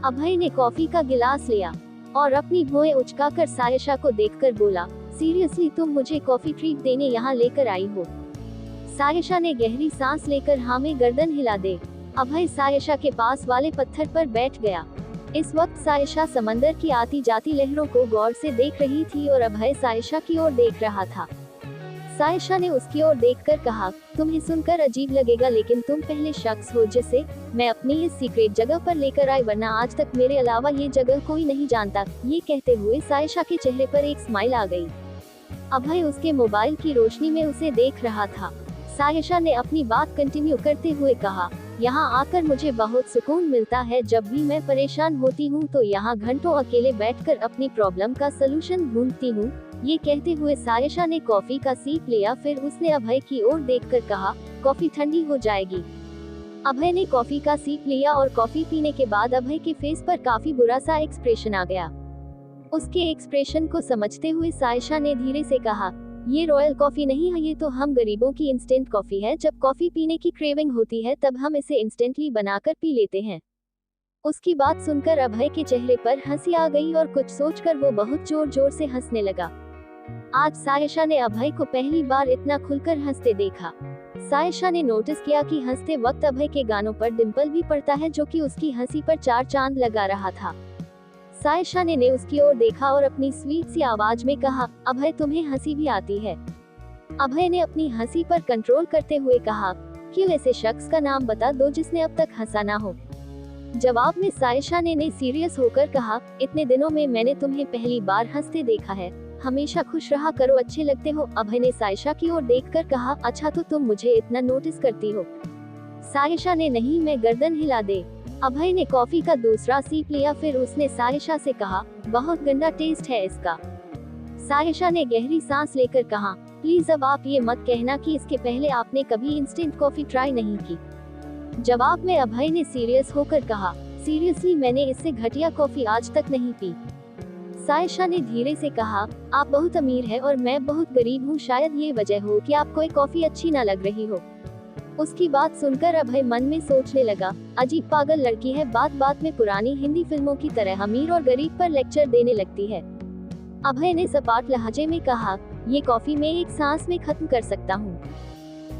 अभय ने कॉफी का गिलास लिया और अपनी भौहें उचकाकर सायशा को देखकर बोला, सीरियसली तुम मुझे कॉफी ट्रीट देने यहाँ लेकर आई हो? सायशा ने गहरी सांस लेकर हाँ में गर्दन हिला दे। अभय सायशा के पास वाले पत्थर पर बैठ गया। इस वक्त सायशा समंदर की आती जाती लहरों को गौर से देख रही थी और अभय सायशा की ओर देख रहा था। सायशा ने उसकी ओर देखकर कहा, तुम्हें सुनकर अजीब लगेगा लेकिन तुम पहले शख्स हो जिसे मैं अपनी इस सीक्रेट जगह पर लेकर आई, वरना आज तक मेरे अलावा ये जगह कोई नहीं जानता। ये कहते हुए सायशा के चेहरे पर एक स्माइल आ गई। अभय उसके मोबाइल की रोशनी में उसे देख रहा था। सायशा ने अपनी बात कंटिन्यू करते हुए कहा, यहाँ आकर मुझे बहुत सुकून मिलता है। जब भी मैं परेशान होती हूँ तो यहाँ घंटों अकेले बैठकर अपनी प्रॉब्लम का सलूशन ढूंढती हूँ। ये कहते हुए सायशा ने कॉफी का सीप लिया। फिर उसने अभय की ओर देखकर कहा, कॉफी ठंडी हो जाएगी। अभय ने कॉफी का सीप लिया और कॉफी पीने के बाद अभय के फेस पर काफी बुरा सा एक्सप्रेशन आ गया। उसके एक्सप्रेशन को समझते हुए सायशा ने धीरे से कहा, ये रॉयल कॉफी नहीं है, ये तो हम गरीबों की इंस्टेंट कॉफी है। जब कॉफी पीने की क्रेविंग होती है तब हम इसे इंस्टेंटली बनाकर पी लेते हैं। उसकी बात सुनकर अभय के चेहरे पर हंसी आ गई और कुछ सोचकर वो बहुत जोर जोर से हंसने लगा। आज सायशा ने अभय को पहली बार इतना खुलकर हंसते देखा। सायशा ने नोटिस किया कि हंसते वक्त अभय के गानों पर डिंपल भी पड़ता है, जो कि उसकी हंसी पर 4 चांद लगा रहा था। सायशा ने उसकी ओर देखा और अपनी स्वीट सी आवाज में कहा, अभय तुम्हें हंसी भी आती है? अभय ने अपनी हंसी पर कंट्रोल करते हुए कहा, क्यों ऐसे शख्स का नाम बता दो जिसने अब तक हंसा ना हो। जवाब में सायशा ने सीरियस होकर कहा, इतने दिनों में मैंने तुम्हें पहली बार हंसते देखा है। हमेशा खुश रहा करो, अच्छे लगते हो। अभय ने सायशा की ओर देखकर कहा, अच्छा तो तुम मुझे इतना नोटिस करती हो? सायशा ने नहीं, मैं गर्दन हिला दे। अभय ने कॉफी का दूसरा सीप लिया। फिर उसने सायशा से कहा, बहुत गंदा टेस्ट है इसका। सायशा ने गहरी सांस लेकर कहा, प्लीज अब आप ये मत कहना कि इसके पहले आपने कभी इंस्टेंट कॉफी ट्राई नहीं की। जवाब में अभय ने सीरियस होकर कहा, सीरियसली मैंने इससे घटिया कॉफी आज तक नहीं पी। सायशा ने धीरे से कहा, आप बहुत अमीर हैं और मैं बहुत गरीब हूँ, शायद ये वजह हो कि आपको ये कॉफी अच्छी ना लग रही हो। उसकी बात सुनकर अभय मन में सोचने लगा, अजीब पागल लड़की है, बात बात में पुरानी हिंदी फिल्मों की तरह अमीर और गरीब पर लेक्चर देने लगती है। अभय ने सपाट लहजे में कहा, ये कॉफी मैं एक सांस में खत्म कर सकता हूँ।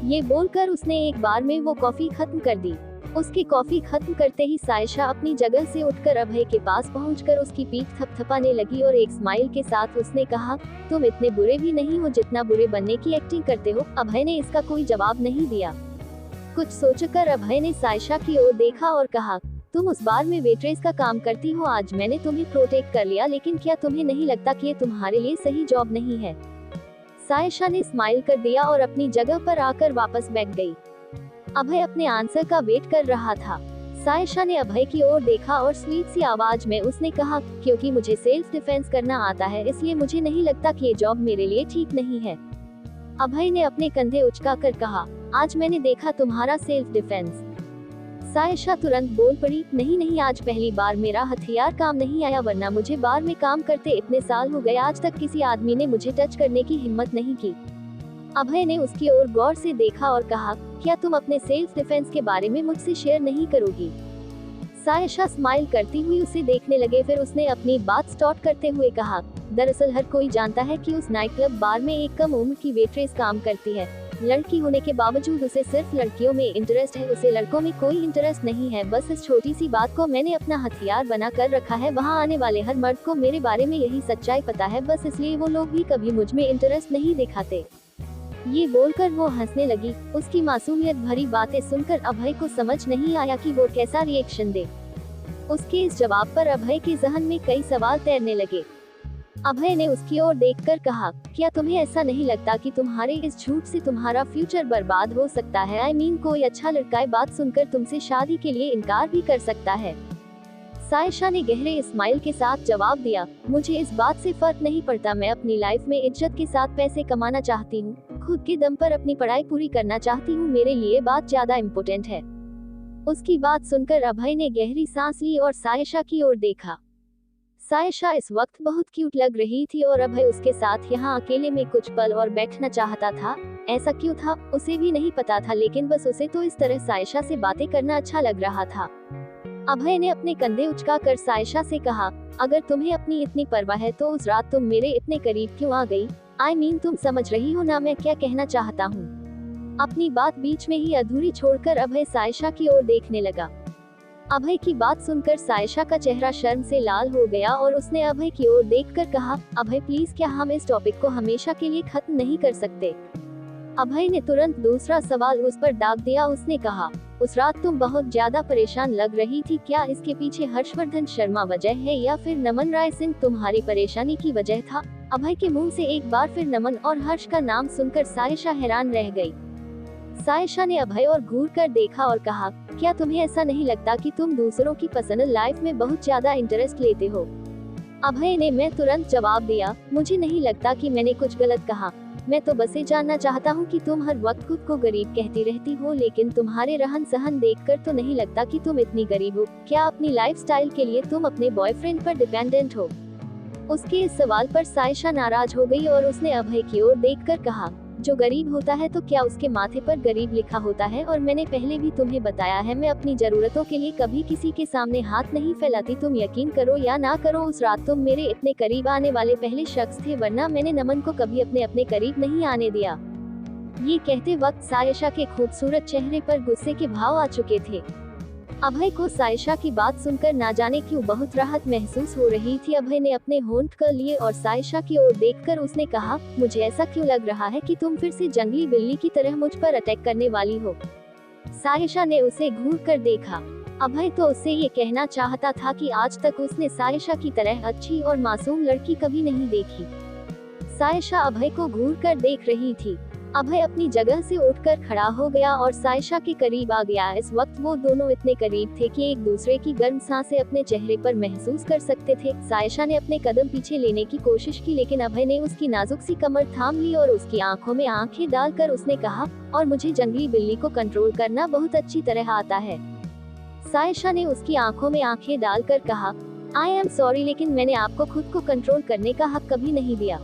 ये बोलकर उसने एक बार में वो कॉफी खत्म कर दी। उसकी कॉफी खत्म करते ही सायशा अपनी जगह से उठकर अभय के पास पहुंचकर उसकी पीठ थपथपाने लगी और एक स्माइल के साथ उसने कहा, तुम इतने बुरे भी नहीं हो जितना बुरे बनने की एक्टिंग करते हो। अभय ने इसका कोई जवाब नहीं दिया। कुछ सोचकर अभय ने सायशा की ओर देखा और कहा, तुम उस बार में वेट्रेस का काम करती हो। आज मैंने तुम्हें प्रोटेक्ट कर लिया, लेकिन क्या तुम्हें नहीं लगता कि ये तुम्हारे लिए सही जॉब नहीं है? सायशा ने स्माइल कर दिया और अपनी जगह पर आकर वापस बैठ गई। अभय अपने आंसर का वेट कर रहा था। सायशा ने अभय की ओर देखा और स्वीट सी आवाज में उसने कहा, क्योंकि मुझे सेल्फ डिफेंस करना आता है, इसलिए मुझे नहीं लगता कि ये जॉब मेरे लिए ठीक नहीं है। अभय ने अपने कंधे उचकाकर कहा, आज मैंने देखा तुम्हारा सेल्फ डिफेंस। सायशा तुरंत बोल पड़ी, नहीं नहीं, आज पहली बार मेरा हथियार काम नहीं आया, वरना मुझे बार में काम करते इतने साल हो गए, आज तक किसी आदमी ने मुझे टच करने की हिम्मत नहीं की। अभय ने उसकी ओर गौर से देखा और कहा, क्या तुम अपने सेल्फ डिफेंस के बारे में मुझसे शेयर नहीं करोगी? सायशा स्माइल करती हुई उसे देखने लगे। फिर उसने अपनी बात स्टार्ट करते हुए कहा, दरअसल हर कोई जानता है कि उस नाइट क्लब बार में एक कम उम्र की वेट्रेस काम करती है। लड़की होने के बावजूद उसे सिर्फ लड़कियों में इंटरेस्ट है, उसे लड़कों में कोई इंटरेस्ट नहीं है। बस इस छोटी सी बात को मैंने अपना हथियार बना कर रखा है। वहाँ आने वाले हर मर्द को मेरे बारे में यही सच्चाई पता है, बस इसलिए वो लोग भी कभी मुझ में इंटरेस्ट नहीं दिखाते। ये बोलकर वो हंसने लगी। उसकी मासूमियत भरी बातें सुनकर अभय को समझ नहीं आया कि वो कैसा रिएक्शन दे। उसके इस जवाब पर अभय के जहन में कई सवाल तैरने लगे। अभय ने उसकी ओर देखकर कहा, क्या तुम्हें ऐसा नहीं लगता कि तुम्हारे इस झूठ से तुम्हारा फ्यूचर बर्बाद हो सकता है? आई मीन कोई अच्छा लड़का बात सुनकर तुमसे शादी के लिए इनकार भी कर सकता है। सायशा ने गहरे स्माइल के साथ जवाब दिया, मुझे इस बात से फर्क नहीं पड़ता। मैं अपनी लाइफ में इज्जत के साथ पैसे कमाना चाहती हूँ, खुद के दम पर अपनी पढ़ाई पूरी करना चाहती हूँ। मेरे लिए बात ज्यादा इम्पोर्टेंट है। उसकी बात सुनकर अभय ने गहरी सांस ली और सायशा की ओर देखा। सायशा इस वक्त बहुत क्यूट लग रही थी और अभय उसके साथ यहाँ अकेले में कुछ पल और बैठना चाहता था। ऐसा क्यों था उसे भी नहीं पता था, लेकिन बस उसे तो इस तरह सायशा से बातें करना अच्छा लग रहा था। अभय ने अपने कंधे उचकाकर सायशा से कहा, अगर तुम्हें अपनी इतनी परवाह है तो उस रात तुम मेरे इतने करीब क्यों आ गई? आई मीन तुम समझ रही हो ना मैं क्या कहना चाहता हूँ। अपनी बात बीच में ही अधूरी छोड़कर अभय सायशा की ओर देखने लगा। अभय की बात सुनकर सायशा का चेहरा शर्म से लाल हो गया और उसने अभय की ओर देखकर कहा, अभय प्लीज क्या हम इस टॉपिक को हमेशा के लिए खत्म नहीं कर सकते? अभय ने तुरंत दूसरा सवाल उस पर दाग दिया। उसने कहा, उस रात तुम बहुत ज्यादा परेशान लग रही थी, क्या इसके पीछे हर्षवर्धन शर्मा वजह है या फिर नमन राय सिंह तुम्हारी परेशानी की वजह था? अभय के मुंह से एक बार फिर नमन और हर्ष का नाम सुनकर सायशा हैरान रह गई। सायशा ने अभय और घूर कर देखा और कहा, क्या तुम्हें ऐसा नहीं लगता कि तुम दूसरों की पर्सनल लाइफ में बहुत ज्यादा इंटरेस्ट लेते हो? अभय ने मैं तुरंत जवाब दिया, मुझे नहीं लगता कि मैंने कुछ गलत कहा। मैं तो बस ये जानना चाहता हूँ कि तुम हर वक्त खुद को गरीब कहती रहती हो, लेकिन तुम्हारे रहन सहन देखकर तो नहीं लगता कि तुम इतनी गरीब हो। क्या अपनी लाइफस्टाइल के लिए तुम अपने बॉयफ्रेंड पर डिपेंडेंट हो? उसके इस सवाल पर सायशा नाराज हो गई और उसने अभय की ओर देखकर कहा, जो गरीब होता है तो क्या उसके माथे पर गरीब लिखा होता है? और मैंने पहले भी तुम्हें बताया है, मैं अपनी जरूरतों के लिए कभी किसी के सामने हाथ नहीं फैलाती। तुम यकीन करो या ना करो, उस रात तुम मेरे इतने करीब आने वाले पहले शख्स थे, वरना मैंने नमन को कभी अपने करीब नहीं आने दिया। ये कहते वक्त सायशा के खूबसूरत चेहरे पर गुस्से के भाव आ चुके थे। अभय को सायशा की बात सुनकर ना जाने क्यों बहुत राहत महसूस हो रही थी। अभय ने अपने होंठ कर लिए और सायशा की ओर देखकर उसने कहा, मुझे ऐसा क्यों लग रहा है कि तुम फिर से जंगली बिल्ली की तरह मुझ पर अटैक करने वाली हो? सायशा ने उसे घूर कर देखा। अभय तो उससे ये कहना चाहता था कि आज तक उसने सायशा की तरह अच्छी और मासूम लड़की कभी नहीं देखी। सायशा अभय को घूर कर देख रही थी। अभय अपनी जगह से उठकर खड़ा हो गया और सायशा के करीब आ गया। इस वक्त वो दोनों इतने करीब थे कि एक दूसरे की गर्म सांसें अपने चेहरे पर महसूस कर सकते थे। सायशा ने अपने कदम पीछे लेने की कोशिश की, लेकिन अभय ने उसकी नाजुक सी कमर थाम ली और उसकी आंखों में आंखें डालकर उसने कहा, और मुझे जंगली बिल्ली को कंट्रोल करना बहुत अच्छी तरह आता है। सायशा ने उसकी आंखों में आंखें डालकर कहा, आई एम सॉरी, लेकिन मैंने आपको खुद को कंट्रोल करने का हक कभी नहीं दिया।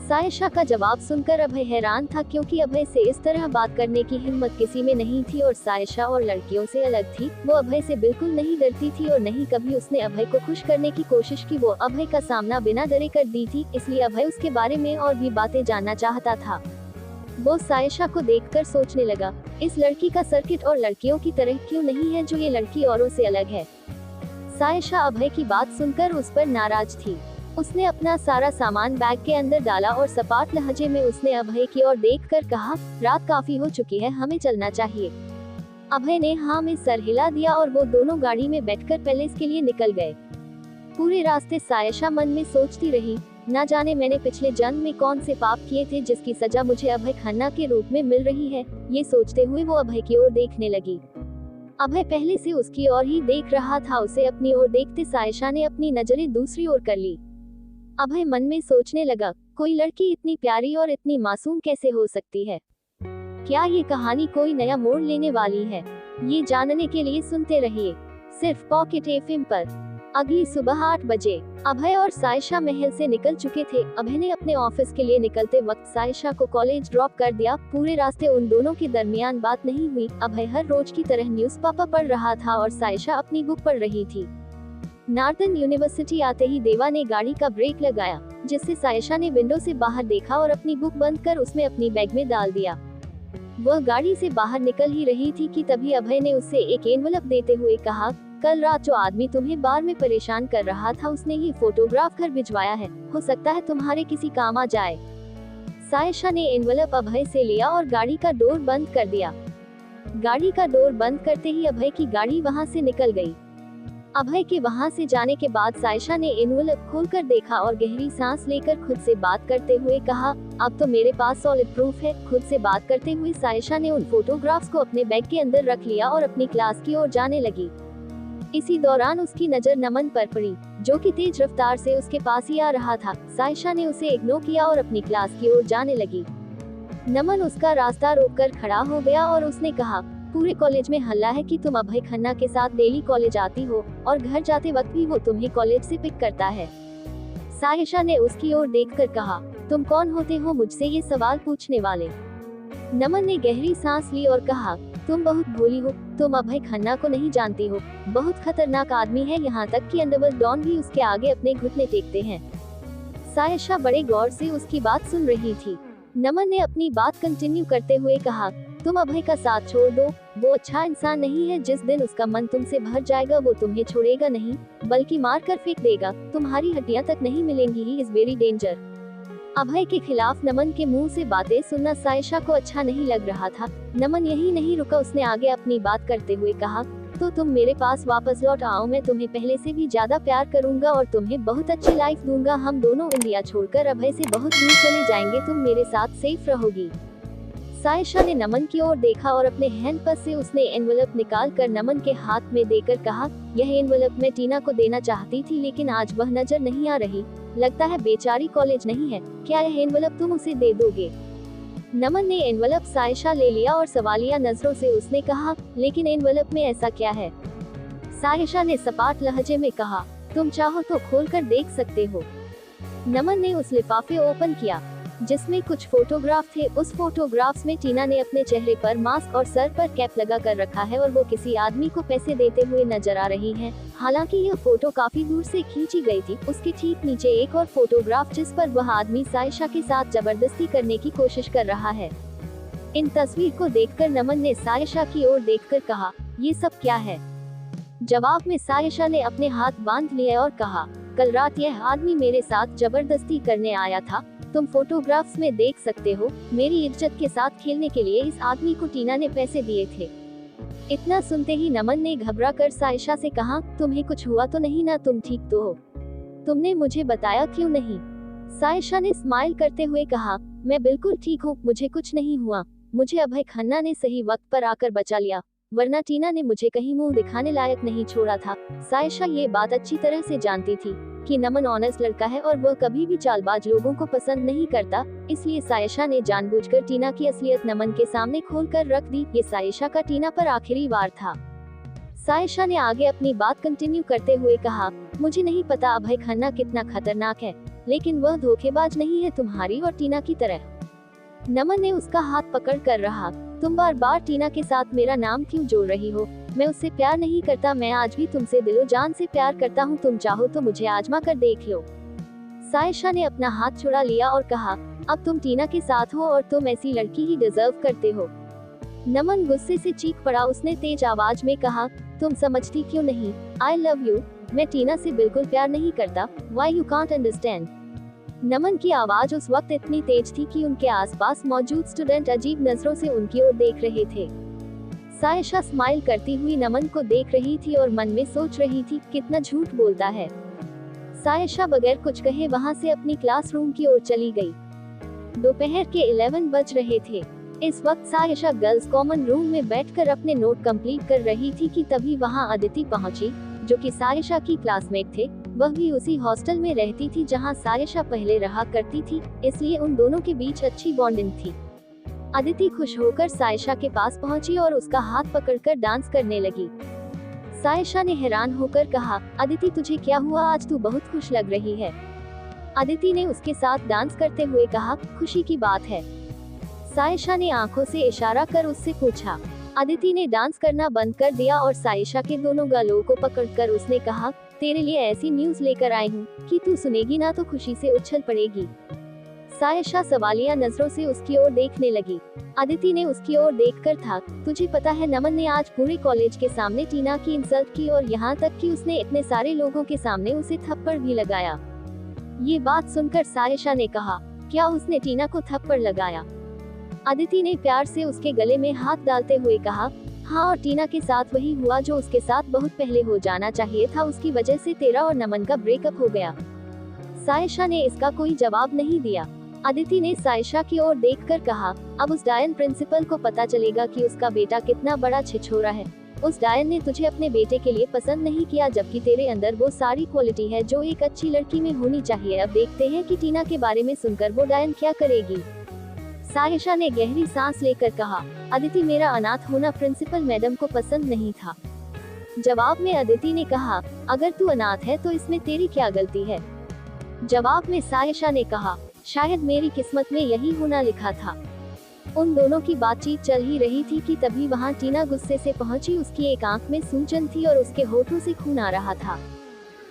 सायशा का जवाब सुनकर अभय हैरान था, क्योंकि अभय से इस तरह बात करने की हिम्मत किसी में नहीं थी और सायशा और लड़कियों से अलग थी। वो अभय से बिल्कुल नहीं डरती थी और नहीं कभी उसने अभय को खुश करने की कोशिश की। वो अभय का सामना बिना डरे कर दी थी, इसलिए अभय उसके बारे में और भी बातें जानना चाहता था। वो सायशा को देखकर सोचने लगा, इस लड़की का सर्किट और लड़कियों की तरह क्यों नहीं है जो ये लड़की औरों से अलग है। सायशा अभय की बात सुनकर उस पर नाराज थी। उसने अपना सारा सामान बैग के अंदर डाला और सपाट लहजे में उसने अभय की ओर देखकर कहा, रात काफी हो चुकी है, हमें चलना चाहिए। अभय ने हाँ में सर हिला दिया और वो दोनों गाड़ी में बैठकर पैलेस के लिए निकल गए। पूरे रास्ते सायशा मन में सोचती रही, न जाने मैंने पिछले जन्म में कौन से पाप किए थे जिसकी सजा मुझे अभय खन्ना के रूप में मिल रही है। ये सोचते हुए वो अभय की ओर देखने लगी। अभय पहले से उसकी ओर ही देख रहा था। उसे अपनी ओर देखते सायशा ने अपनी नजरें दूसरी ओर कर ली। अभय मन में सोचने लगा, कोई लड़की इतनी प्यारी और इतनी मासूम कैसे हो सकती है? क्या ये कहानी कोई नया मोड़ लेने वाली है? ये जानने के लिए सुनते रहिए सिर्फ पॉकेट एफएम पर। अगली सुबह 8 बजे अभय और सायशा महल से निकल चुके थे। अभय ने अपने ऑफिस के लिए निकलते वक्त सायशा को कॉलेज ड्रॉप कर दिया। पूरे रास्ते उन दोनों के दरमियान बात नहीं हुई। अभय हर रोज की तरह न्यूज़पेपर पढ़ रहा था और सायशा अपनी बुक पढ़ रही थी। नार्दर्न यूनिवर्सिटी आते ही देवा ने गाड़ी का ब्रेक लगाया, जिससे सायशा ने विंडो से बाहर देखा और अपनी बुक बंद कर उसमें अपनी बैग में डाल दिया। वह गाड़ी से बाहर निकल ही रही थी कि तभी अभय ने उसे एक एनवलप देते हुए कहा, कल रात जो आदमी तुम्हें बार में परेशान कर रहा था उसने ये फोटोग्राफ घर भिजवाया है, हो सकता है तुम्हारे किसी काम आ जाए। सायशा ने एनवलप अभय से लिया और गाड़ी का डोर बंद कर दिया। गाड़ी का डोर बंद करते ही अभय की गाड़ी वहां से निकल गई। अभय के वहां से जाने के बाद सायशा ने एनवेलप खोलकर देखा और गहरी सांस लेकर खुद से बात करते हुए कहा, अब तो मेरे पास सॉलिड प्रूफ है। खुद से बात करते हुए सायशा ने उन फोटोग्राफ्स को अपने बैग के अंदर रख लिया और अपनी क्लास की ओर जाने लगी। इसी दौरान उसकी नजर नमन पर पड़ी, जो कि तेज रफ्तार से उसके पास ही आ रहा था। सायशा ने उसे इग्नोर किया और अपनी क्लास की ओर जाने लगी। नमन उसका रास्ता रोककर खड़ा हो गया और उसने कहा, पूरे कॉलेज में हल्ला है कि तुम अभय खन्ना के साथ डेली कॉलेज आती हो और घर जाते वक्त भी वो तुम्हें कॉलेज से पिक करता है। सायशा ने उसकी ओर देखकर कहा, तुम कौन होते हो मुझसे ये सवाल पूछने वाले? नमन ने गहरी सांस ली और कहा, तुम बहुत भोली हो, तुम अभय खन्ना को नहीं जानती हो। बहुत खतरनाक आदमी है, यहाँ तक कि अंडरवर्ल्ड डॉन भी उसके आगे अपने घुटने टेकते हैं। सायशा बड़े गौर से उसकी बात सुन रही थी। नमन ने अपनी बात कंटिन्यू करते हुए कहा, तुम अभय का साथ छोड़ दो, वो अच्छा इंसान नहीं है। जिस दिन उसका मन तुमसे भर जाएगा वो तुम्हें छोड़ेगा नहीं, बल्कि मार कर फेंक देगा। तुम्हारी हड्डियां तक नहीं मिलेंगी। He is very danger. Abhay के खिलाफ नमन के मुंह से बातें सुनना सायशा को अच्छा नहीं लग रहा था। नमन यही नहीं रुका, उसने आगे अपनी बात करते हुए कहा, तो तुम मेरे पास वापस लौट आओ, मैं तुम्हें पहले से भी ज्यादा प्यार करूंगा और तुम्हें बहुत अच्छी लाइफ दूंगा। हम दोनों इंडिया छोड़कर अभय से बहुत दूर चले जाएंगे, तुम मेरे साथ सेफ रहोगी। सायशा ने नमन की ओर देखा और अपने हैंड पर्स से उसने एनवेलप निकाल कर नमन के हाथ में देकर कहा, यह एनवेलप मैं टीना को देना चाहती थी, लेकिन आज वह नजर नहीं आ रही। लगता है बेचारी कॉलेज नहीं है। क्या यह एनवेलप तुम उसे दे दोगे? नमन ने एनवेलप सायशा ले लिया और सवालिया नजरों से उसने कहा, लेकिन एनवेलप में ऐसा क्या है? सायशा ने सपाट लहजे में कहा, तुम चाहो तो खोल कर देख सकते हो। नमन ने उस लिफाफे ओपन किया जिसमें कुछ फोटोग्राफ थे। उस फोटोग्राफ्स में टीना ने अपने चेहरे पर मास्क और सर पर कैप लगा कर रखा है और वो किसी आदमी को पैसे देते हुए नजर आ रही है। हालांकि यह फोटो काफी दूर से खींची गई थी। उसके ठीक नीचे एक और फोटोग्राफ जिस पर वह आदमी सायशा के साथ जबरदस्ती करने की कोशिश कर रहा है। इन तस्वीर को देखकर नमन ने सायशा की ओर देखकर कहा, ये सब क्या है? जवाब में सायशा ने अपने हाथ बांध लिए और कहा, कल रात यह आदमी मेरे साथ जबरदस्ती करने आया था। तुम फोटोग्राफ्स में देख सकते हो। मेरी इज्जत के साथ खेलने के लिए इस आदमी को टीना ने पैसे दिए थे। इतना सुनते ही नमन ने घबरा कर सायशा से कहा, तुम्हें कुछ हुआ तो नहीं ना? तुम ठीक तो हो? तुमने मुझे बताया क्यों नहीं? सायशा ने स्माइल करते हुए कहा, मैं बिल्कुल ठीक हूँ, मुझे कुछ नहीं हुआ। मुझे अभय खन्ना ने सही वक्त पर आकर बचा लिया, वरना टीना ने मुझे कहीं मुंह दिखाने लायक नहीं छोड़ा था। सायशा ये बात अच्छी तरह से जानती थी कि नमन ऑनेस्ट लड़का है और वह कभी भी चालबाज लोगों को पसंद नहीं करता। इसलिए सायशा ने जानबूझकर टीना की असलियत नमन के सामने खोलकर रख दी। ये सायशा का टीना पर आखिरी वार था। सायशा ने आगे अपनी बात कंटिन्यू करते हुए कहा, मुझे नहीं पता अभय खन्ना कितना खतरनाक है, लेकिन वह धोखेबाज नहीं है तुम्हारी और टीना की तरह। नमन ने उसका हाथ पकड़ कर रहा, तुम बार बार टीना के साथ मेरा नाम क्यों जोड़ रही हो? मैं उससे प्यार नहीं करता, मैं आज भी तुमसे दिलो जान से प्यार करता हूँ। तुम चाहो तो मुझे आजमा कर देख लो। सायशा ने अपना हाथ छुड़ा लिया और कहा, अब तुम टीना के साथ हो और तुम ऐसी लड़की ही डिजर्व करते हो। नमन गुस्से से चीख पड़ा। उसने तेज आवाज में कहा, तुम समझती क्यों नहीं? I love you. मैं टीना से बिल्कुल प्यार नहीं करता। Why you can't understand? नमन की आवाज उस वक्त इतनी तेज थी कि उनके आसपास मौजूद स्टूडेंट अजीब नजरों से उनकी ओर देख रहे थे। सायशा स्माइल करती हुई नमन को देख रही थी और मन में सोच रही थी, कितना झूठ बोलता है। सायशा बगैर कुछ कहे वहां से अपनी क्लासरूम की ओर चली गई। दोपहर के 11 बज रहे थे। इस वक्त सायशा गर्ल्स कॉमन रूम में बैठकर अपने नोट कंप्लीट कर रही थी कि तभी वहां अदिति पहुंची, जो कि सायशा की क्लासमेट थे। वह भी उसी हॉस्टल में रहती थी जहां सायशा पहले रहा करती थी, इसलिए उन दोनों के बीच अच्छी बॉन्डिंग थी। अदिति खुश होकर सायशा के पास पहुंची और उसका हाथ पकड़कर डांस करने लगी। सायशा ने हैरान होकर कहा, अदिति तुझे क्या हुआ? आज तू बहुत खुश लग रही है। अदिति ने उसके साथ डांस करते हुए कहा, खुशी की बात है। सायशा ने आंखों से इशारा कर उससे पूछा। अदिति ने डांस करना बंद कर दिया और सायशा के दोनों गालों को पकड़कर उसने कहा, तेरे लिए ऐसी न्यूज लेकर आई हूँ कि तू सुनेगी ना तो खुशी से उछल पड़ेगी। सायशा सवालिया नजरों से उसकी ओर देखने लगी। अदिति ने उसकी ओर देखकर था, तुझे पता है नमन ने आज पूरे कॉलेज के सामने टीना की इंसल्ट की और यहाँ तक कि उसने इतने सारे लोगों के सामने उसे थप्पड़ भी लगाया। ये बात सुनकर सायशा ने कहा, क्या उसने टीना को थप्पड़ लगाया? अदिति ने प्यार से उसके गले में हाथ डालते हुए कहा, हाँ, और टीना के साथ वही हुआ जो उसके साथ बहुत पहले हो जाना चाहिए था, उसकी वजह से तेरा और नमन का ब्रेकअप हो गया। सायशा ने इसका कोई जवाब नहीं दिया। अदिति ने सायशा की ओर देखकर कहा, अब उस डायन प्रिंसिपल को पता चलेगा कि उसका बेटा कितना बड़ा छिछोरा है। उस डायन ने तुझे अपने बेटे के लिए पसंद नहीं किया, जबकि तेरे अंदर वो सारी क्वालिटी है जो एक अच्छी लड़की में होनी चाहिए। अब देखते हैं कि टीना के बारे में सुनकर वो डायन क्या करेगी। सायशा ने गहरी सांस लेकर कहा, अदिति, मेरा अनाथ होना प्रिंसिपल मैडम को पसंद नहीं था। जवाब में अदिति ने कहा, अगर तू अनाथ है तो इसमें तेरी क्या गलती है। जवाब में सायशा ने कहा, शायद मेरी किस्मत में यही होना लिखा था। उन दोनों की बातचीत चल ही रही थी कि तभी वहां टीना गुस्से से पहुंची। उसकी एक आंख में सूजन थी और उसके होठों से खून आ रहा था।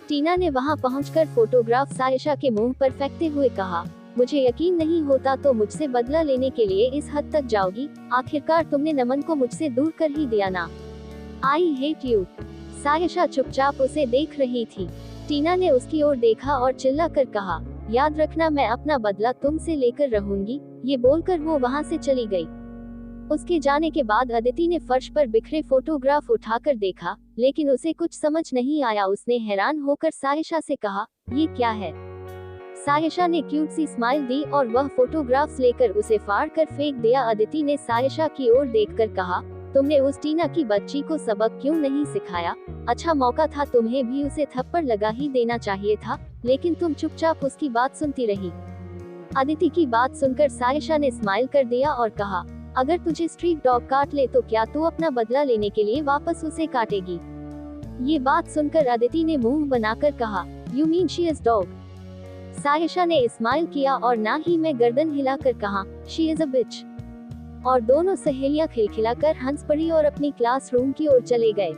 टीना ने वहां पहुंचकर फोटोग्राफ सायशा के मुंह पर फेंकते हुए कहा, मुझे यकीन नहीं होता तो मुझसे बदला लेने के लिए इस हद तक जाओगी। आखिरकार तुमने नमन को मुझसे दूर कर ही दिया ना। I hate you. सायशा चुपचाप उसे देख रही थी। टीना ने उसकी ओर देखा और चिल्लाकर कहा, याद रखना, मैं अपना बदला तुमसे लेकर रहूंगी। ये बोलकर वो वहां से चली गई। उसके जाने के बाद अदिति ने फर्श पर बिखरे फोटोग्राफ उठाकर देखा, लेकिन उसे कुछ समझ नहीं आया। उसने हैरान होकर सायशा से कहा, ये क्या है। सायशा ने क्यूट सी स्माइल दी और वह फोटोग्राफ्स लेकर उसे फाड़ कर फेंक दिया। अदिति ने सायशा की ओर देखकर कहा, तुमने उस टीना की बच्ची को सबक क्यों नहीं सिखाया। अच्छा मौका था, तुम्हें भी उसे थप्पड़ लगा ही देना चाहिए था, लेकिन तुम चुपचाप उसकी बात सुनती रही। अदिति की बात सुनकर सायशा ने स्माइल कर दिया और कहा, अगर तुझे स्ट्रीट डॉग काट ले तो क्या तू अपना बदला लेने के लिए वापस उसे काटेगी। ये बात सुनकर अदिति ने मुंह बनाकर कहा, you mean she is dog. Sayyeshaa ने स्माइल किया और ना ही मैं गर्दन हिलाकर कहा, शी इज अ बिच। और दोनों सहेलियां खिलखिलाकर हंस पड़ी और अपनी क्लासरूम की ओर चले गए।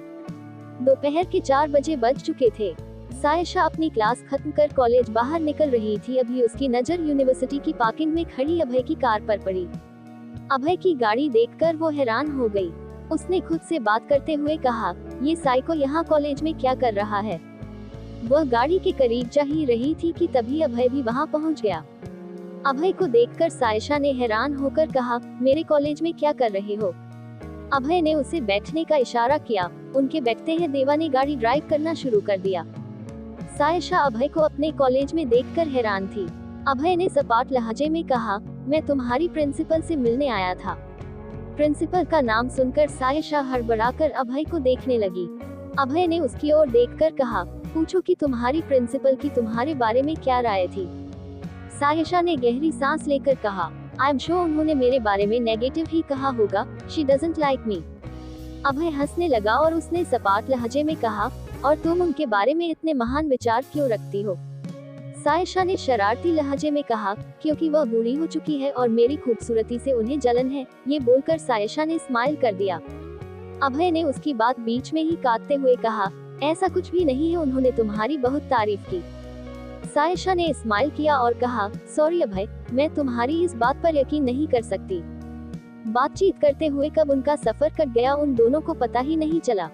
दोपहर के 4 बजे बज चुके थे। सायशा अपनी क्लास खत्म कर कॉलेज बाहर निकल रही थी। अभी उसकी नजर यूनिवर्सिटी की पार्किंग में खड़ी अभय की कार पर पड़ी। अभय की गाड़ी देखकर वो हैरान हो गई। उसने खुद से बात करते हुए कहा, ये साइको यहाँ कॉलेज में क्या कर रहा है। वह गाड़ी के करीब जा ही रही थी कि तभी अभय भी वहाँ पहुँच गया। अभय को देखकर सायशा ने हैरान होकर कहा, मेरे कॉलेज में क्या कर रहे हो। अभय ने उसे बैठने का इशारा किया। उनके बैठते ही देवा ने गाड़ी ड्राइव करना शुरू कर दिया। सायशा अभय को अपने कॉलेज में देखकर हैरान थी। अभय ने सपाट लहजे में कहा, मैं तुम्हारी प्रिंसिपल से मिलने आया था। प्रिंसिपल का नाम सुनकर सायशा हड़बड़ाकर अभय को देखने लगी। अभय ने उसकी ओर देखकर कहा, पूछो कि तुम्हारी प्रिंसिपल की तुम्हारे बारे में क्या राय थी। सायशा ने गहरी सांस लेकर कहा, आई एम श्योर उन्होंने मेरे बारे में नेगेटिव ही कहा होगा। She doesn't like me. Abhay हंसने लगा और उसने सपाट लहजे में कहा, और तुम उनके बारे में इतने महान विचार क्यों रखती हो। सायशा ने शरारती लहजे में कहा, क्योंकि वह बूढ़ी हो चुकी है और मेरी खूबसूरती से उन्हें जलन है। ये बोलकर सायशा ने स्माइल कर दिया। अभय ने उसकी बात बीच में ही काटते हुए कहा, ऐसा कुछ भी नहीं है, उन्होंने तुम्हारी बहुत तारीफ की। सायशा ने स्माइल किया और कहा, सॉरी अभय, मैं तुम्हारी इस बात पर यकीन नहीं कर सकती। बातचीत करते हुए कब उनका सफर कट गया उन दोनों को पता ही नहीं चला।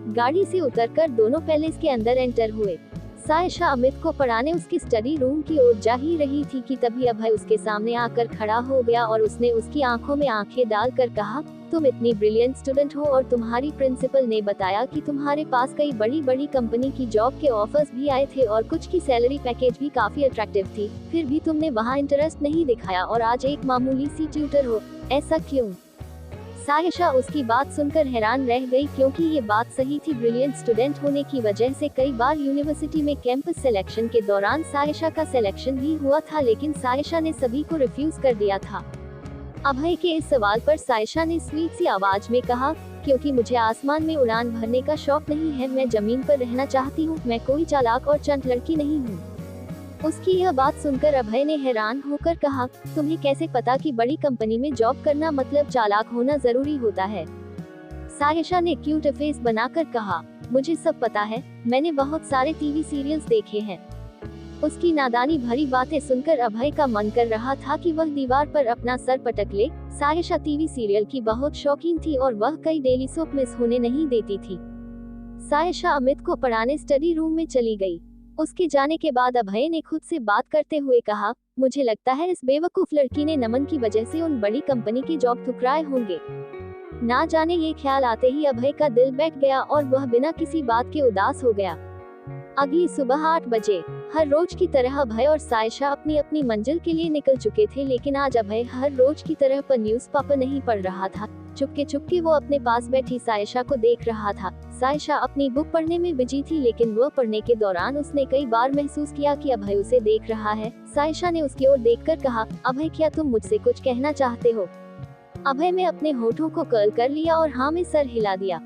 गाड़ी से उतरकर दोनों पैलेस के अंदर एंटर हुए। सायशा अमित को पढ़ाने उसकी स्टडी रूम की ओर जा ही रही थी कि तभी अभय उसके सामने आकर खड़ा हो गया और उसने उसकी आंखों में आंखें डालकर कहा, तुम इतनी ब्रिलियंट स्टूडेंट हो और तुम्हारी प्रिंसिपल ने बताया कि तुम्हारे पास कई बड़ी बड़ी कंपनी की जॉब के ऑफर्स भी आए थे और कुछ की सैलरी पैकेज भी काफी अट्रैक्टिव थी, फिर भी तुमने वहाँ इंटरेस्ट नहीं दिखाया और आज एक मामूली सी ट्यूटर हो, ऐसा क्यों। सायशा उसकी बात सुनकर हैरान रह गई, क्योंकि ये बात सही थी। ब्रिलियंट स्टूडेंट होने की वजह से कई बार यूनिवर्सिटी में कैंपस सिलेक्शन के दौरान सायशा का सिलेक्शन भी हुआ था, लेकिन सायशा ने सभी को रिफ्यूज कर दिया था। अभय के इस सवाल पर सायशा ने स्वीट सी आवाज में कहा, क्योंकि मुझे आसमान में उड़ान भरने का शौक नहीं है, मैं जमीन पर रहना चाहती हूँ। मैं कोई चालाक और चंट लड़की नहीं हूँ। उसकी यह बात सुनकर अभय ने हैरान होकर कहा, तुम्हें कैसे पता कि बड़ी कंपनी में जॉब करना मतलब चालाक होना जरूरी होता है। सायशा ने क्यूट फेस बनाकर कहा, मुझे सब पता है, मैंने बहुत सारे टीवी सीरियल्स देखे हैं। उसकी नादानी भरी बातें सुनकर अभय का मन कर रहा था कि वह दीवार पर अपना सर पटक ले। सायशा टीवी सीरियल की बहुत शौकीन थी और वह कई डेली सोप मिस होने नहीं देती थी। सायशा अमित को पढ़ाने स्टडी रूम में चली गई। उसके जाने के बाद अभय ने खुद से बात करते हुए कहा, मुझे लगता है इस बेवकूफ लड़की ने नमन की वजह से उन बड़ी कंपनी की जॉब ठुकराए होंगे। ना जाने ये ख्याल आते ही अभय का दिल बैठ गया और वह बिना किसी बात के उदास हो गया। अगली सुबह 8 बजे हर रोज की तरह अभय और सायशा अपनी अपनी मंजिल के लिए निकल चुके थे, लेकिन आज अभय हर रोज की तरह पर न्यूज़पेपर नहीं पढ़ रहा था। चुपके चुपके वो अपने पास बैठी सायशा को देख रहा था। सायशा अपनी बुक पढ़ने में बिजी थी, लेकिन वह पढ़ने के दौरान उसने कई बार महसूस किया कि अभय उसे देख रहा है। सायशा ने उसकी ओर देखकर कहा, अभय क्या तुम मुझसे कुछ कहना चाहते हो? अभय ने अपने होठों को कर्ल कर लिया और हाँ में सर हिला दिया।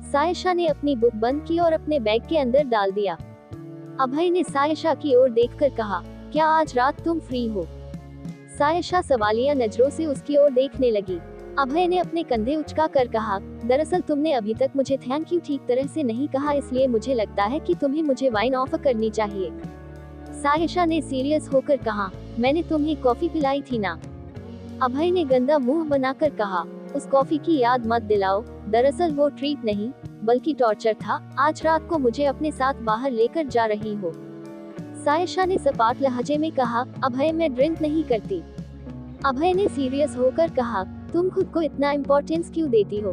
सायशा ने अपनी बुक बंद की और अपने बैग के अंदर डाल दिया। अभय ने सायशा की ओर देखकर कहा, क्या आज रात तुम फ्री हो? सायशा सवालिया नजरों से उसकी ओर देखने लगी। अभय ने अपने कंधे उचका कर कहा, दरअसल तुमने अभी तक मुझे थैंक यू ठीक तरह से नहीं कहा, इसलिए मुझे लगता है कि तुम्हें मुझे वाइन ऑफर करनी चाहिए। सायशा ने सीरियस होकर कहा, मैंने तुम्हें कॉफी पिलाई थी ना? अभय ने गंदा मुंह बनाकर कहा, उस कॉफी की याद मत दिलाओ, दरअसल वो ट्रीट नहीं बल्कि टॉर्चर था। आज रात को मुझे अपने साथ बाहर लेकर जा रही हो? सायशा ने सपाट लहजे में कहा, अभय मैं ड्रिंक नहीं करती। अभय ने सीरियस होकर कहा, तुम खुद को इतना इम्पोर्टेंस क्यों देती हो?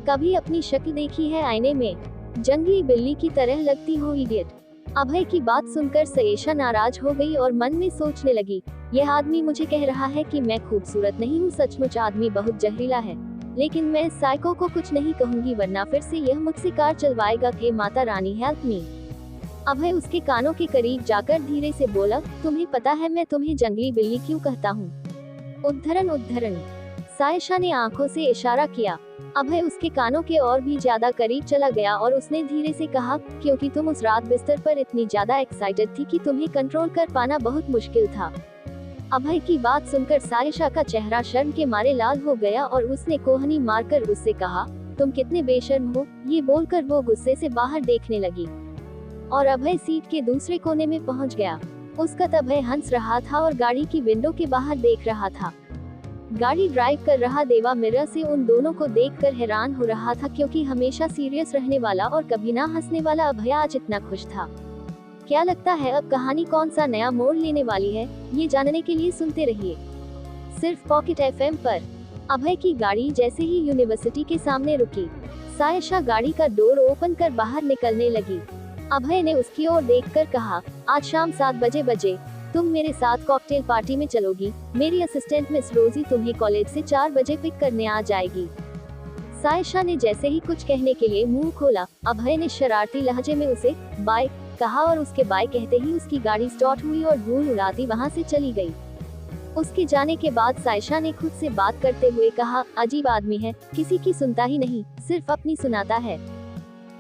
कभी अपनी शक्ल देखी है आईने में? जंगली बिल्ली की तरह लगती हो इडियट। अभय की बात सुनकर सायशा नाराज हो गई और मन में सोचने लगी, यह आदमी मुझे कह रहा है कि मैं खूबसूरत नहीं हूँ, सचमुच आदमी बहुत जहरीला है। लेकिन मैं इस साइको को कुछ नहीं कहूंगी वरना फिर से यह मुझसे कार चलवाएगा। हे माता रानी हेल्प मी। अभय उसके कानों के करीब जाकर धीरे से बोला, तुम्हें पता है मैं तुम्हें जंगली बिल्ली क्यों कहता हूँ? उद्धरण उद्धरण। सायशा ने आंखों से इशारा किया। अभय उसके कानों के और भी ज्यादा करीब चला गया और उसने धीरे से कहा, क्योंकि तुम उस रात बिस्तर पर इतनी ज्यादा एक्साइटेड थी कि तुम्हें कंट्रोल कर पाना बहुत मुश्किल था। अभय की बात सुनकर सायशा का चेहरा शर्म के मारे लाल हो गया और उसने कोहनी मारकर उससे कहा, तुम कितने बेशर्म हो। ये बोलकर वो गुस्से से बाहर देखने लगी और अभय सीट के दूसरे कोने में पहुंच गया। उसका अभय हंस रहा था और गाड़ी की विंडो के बाहर देख रहा था। गाड़ी ड्राइव कर रहा देवा मिरर से उन दोनों को देखकर हैरान हो रहा था, क्योंकि हमेशा सीरियस रहने वाला और कभी ना हंसने वाला अभय आज इतना खुश था। क्या लगता है अब कहानी कौन सा नया मोड़ लेने वाली है, ये जानने के लिए सुनते रहिए सिर्फ पॉकेट एफएम पर। अभय की गाड़ी जैसे ही यूनिवर्सिटी के सामने रुकी, सायशा गाड़ी का डोर ओपन कर बाहर निकलने लगी। अभय ने उसकी ओर देखकर कहा, आज शाम 7 बजे तुम मेरे साथ कॉकटेल पार्टी में चलोगी? मेरी असिस्टेंट मिस रोजी तुम्हें कॉलेज से 4 बजे पिक करने आ जाएगी। सायशा ने जैसे ही कुछ कहने के लिए मुंह खोला, अभय ने शरारती लहजे में उसे बाय कहा और उसके बाय कहते ही उसकी गाड़ी स्टार्ट हुई और धूल उड़ाती वहां से चली गई। उसके जाने के बाद सायशा ने खुद से बात करते हुए कहा, अजीब आदमी है, किसी की सुनता ही नहीं, सिर्फ अपनी सुनाता है।